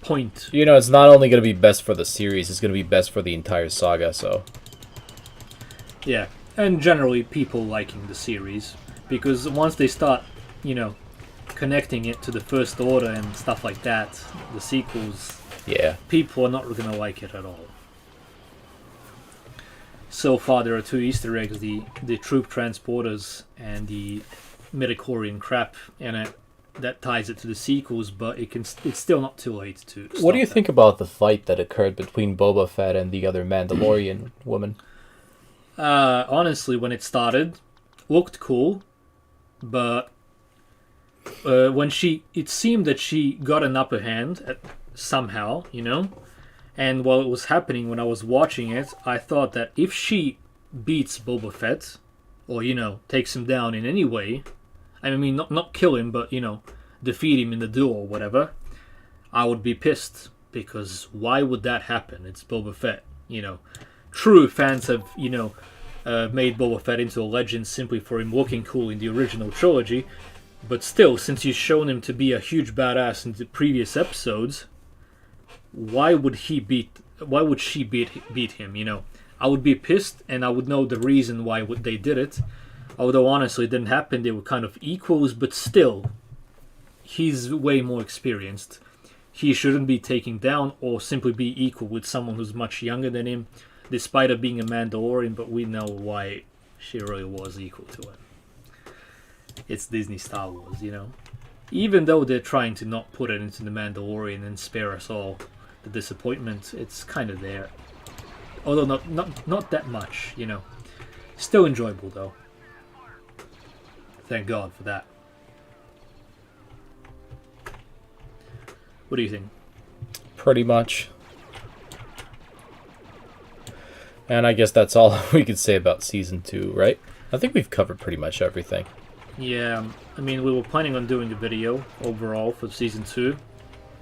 point. It's not only going to be best for the series, it's going to be best for the entire saga, so... Yeah, and generally people liking the series, because once they start, connecting it to the First Order and stuff like that, the sequels, yeah, people are not going to like it at all. So far there are two Easter eggs, the troop transporters and the midichlorian crap, and that ties it to the sequels, but it's still not too late to stop. What do you think about the fight that occurred between Boba Fett and the other Mandalorian woman? Honestly, when it started, looked cool, but when it seemed that she got an upper hand somehow, and while it was happening, when I was watching it, I thought that if she beats Boba Fett, or, takes him down in any way, I mean, not kill him, but, defeat him in the duel or whatever, I would be pissed, because why would that happen? It's Boba Fett, True fans have, made Boba Fett into a legend simply for him looking cool in the original trilogy, but still, since you've shown him to be a huge badass in the previous episodes, why would she beat him, I would be pissed, and I would know the reason why they did it. Although, honestly, it didn't happen. They were kind of equals, but still, he's way more experienced. He shouldn't be taken down or simply be equal with someone who's much younger than him, despite her being a Mandalorian, but we know why she really was equal to him. It's Disney Star Wars, Even though they're trying to not put it into the Mandalorian and spare us all the disappointment, it's kind of there. Although not that much, Still enjoyable, though. Thank God for that. What do you think? Pretty much. And I guess that's all we could say about Season 2, right? I think we've covered pretty much everything. Yeah, I mean, we were planning on doing a video overall for Season 2.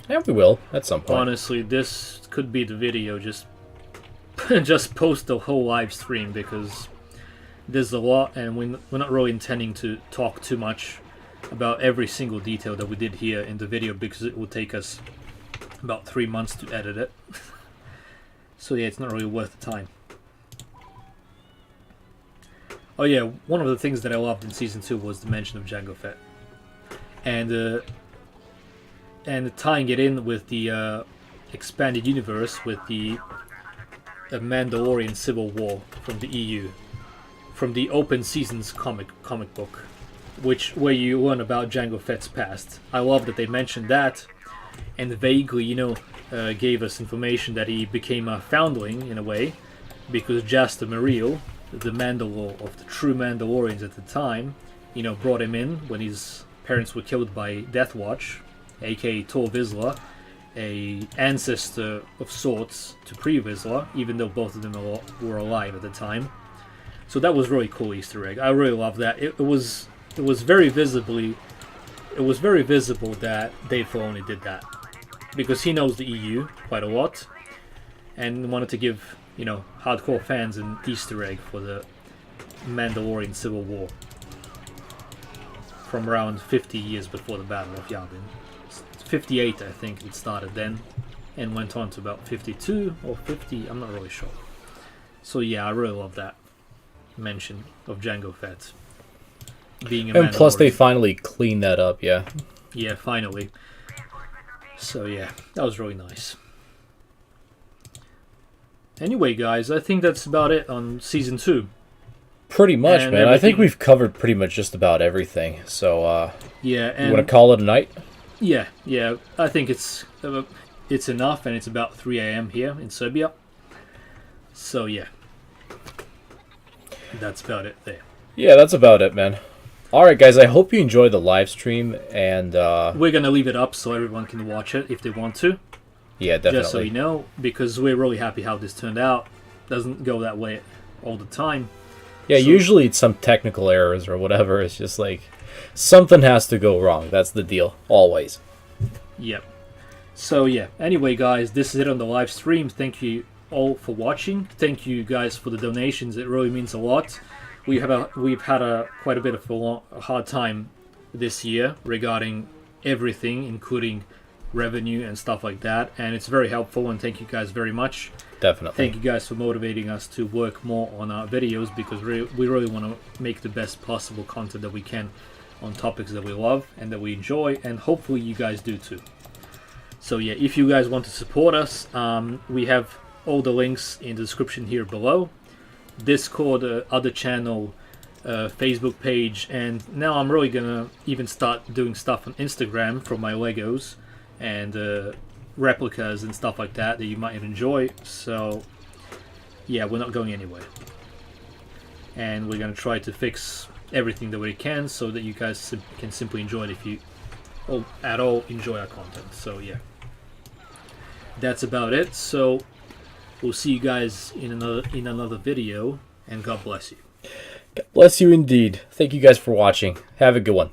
Yeah, we will, at some point. Honestly, this could be the video, just post the whole live stream, because there's a lot, and we're not really intending to talk too much about every single detail that we did here in the video, because it will take us about 3 months to edit it. So yeah, it's not really worth the time. Oh yeah, one of the things that I loved in Season 2 was the mention of Jango Fett. And tying it in with the expanded universe, with the Mandalorian Civil War from the EU. From the Open Seasons comic book, where you learn about Jango Fett's past. I love that they mentioned that, and vaguely, gave us information that he became a foundling, in a way, because Jaster Mereel, the Mandalore of the true Mandalorians at the time, brought him in when his parents were killed by Death Watch, aka Tor Vizsla, a ancestor of sorts to Pre Vizsla, even though both of them were alive at the time. So that was really cool Easter egg. I really love that. It was very visible that Dave Filoni did that, because he knows the EU quite a lot, and wanted to give, you know, hardcore fans an Easter egg for the Mandalorian Civil War from around 50 years before the Battle of Yavin. 58, I think it started then, and went on to about 52 or 50, I'm not really sure. So yeah, I really love that mention of Jango Fett being a Mandalorian. And plus they finally cleaned that up, yeah. Yeah, finally. So yeah, that was really nice. Anyway, guys, I think that's about it on Season 2. Pretty much, And man. everything- I think we've covered pretty much just about everything. So, Yeah, and you want to call it a night? yeah, I think it's enough, and it's about 3 a.m. here in Serbia. So yeah, that's about it there. Yeah, that's about it, man. Alright, guys, I hope you enjoyed the live stream, and, We're gonna leave it up so everyone can watch it if they want to. yeah, definitely. Just so you know, because we're really happy how this turned out. Doesn't go that way all the time. Yeah, So- usually it's some technical errors or whatever. It's just like something has to go wrong. That's the deal, always. Yep. So yeah. Anyway, guys, this is it on the live stream. Thank you all for watching. Thank you guys for the donations. It really means a lot. We've had quite a bit of a hard time this year regarding everything, including revenue and stuff like that. And it's very helpful. And thank you guys very much. Definitely. Thank you guys for motivating us to work more on our videos, because we really want to make the best possible content that we can on topics that we love and that we enjoy, and hopefully you guys do too. So yeah, if you guys want to support us, we have all the links in the description here below. Discord, other channel, Facebook page, and now I'm really gonna even start doing stuff on Instagram from my Legos and replicas and stuff like that you might enjoy. So yeah, we're not going anywhere, and we're gonna try to fix everything that we can so that you guys can simply enjoy it if you at all enjoy our content. So yeah, that's about it. So we'll see you guys in another video, and God bless you. God bless you indeed. Thank you guys for watching. Have a good one.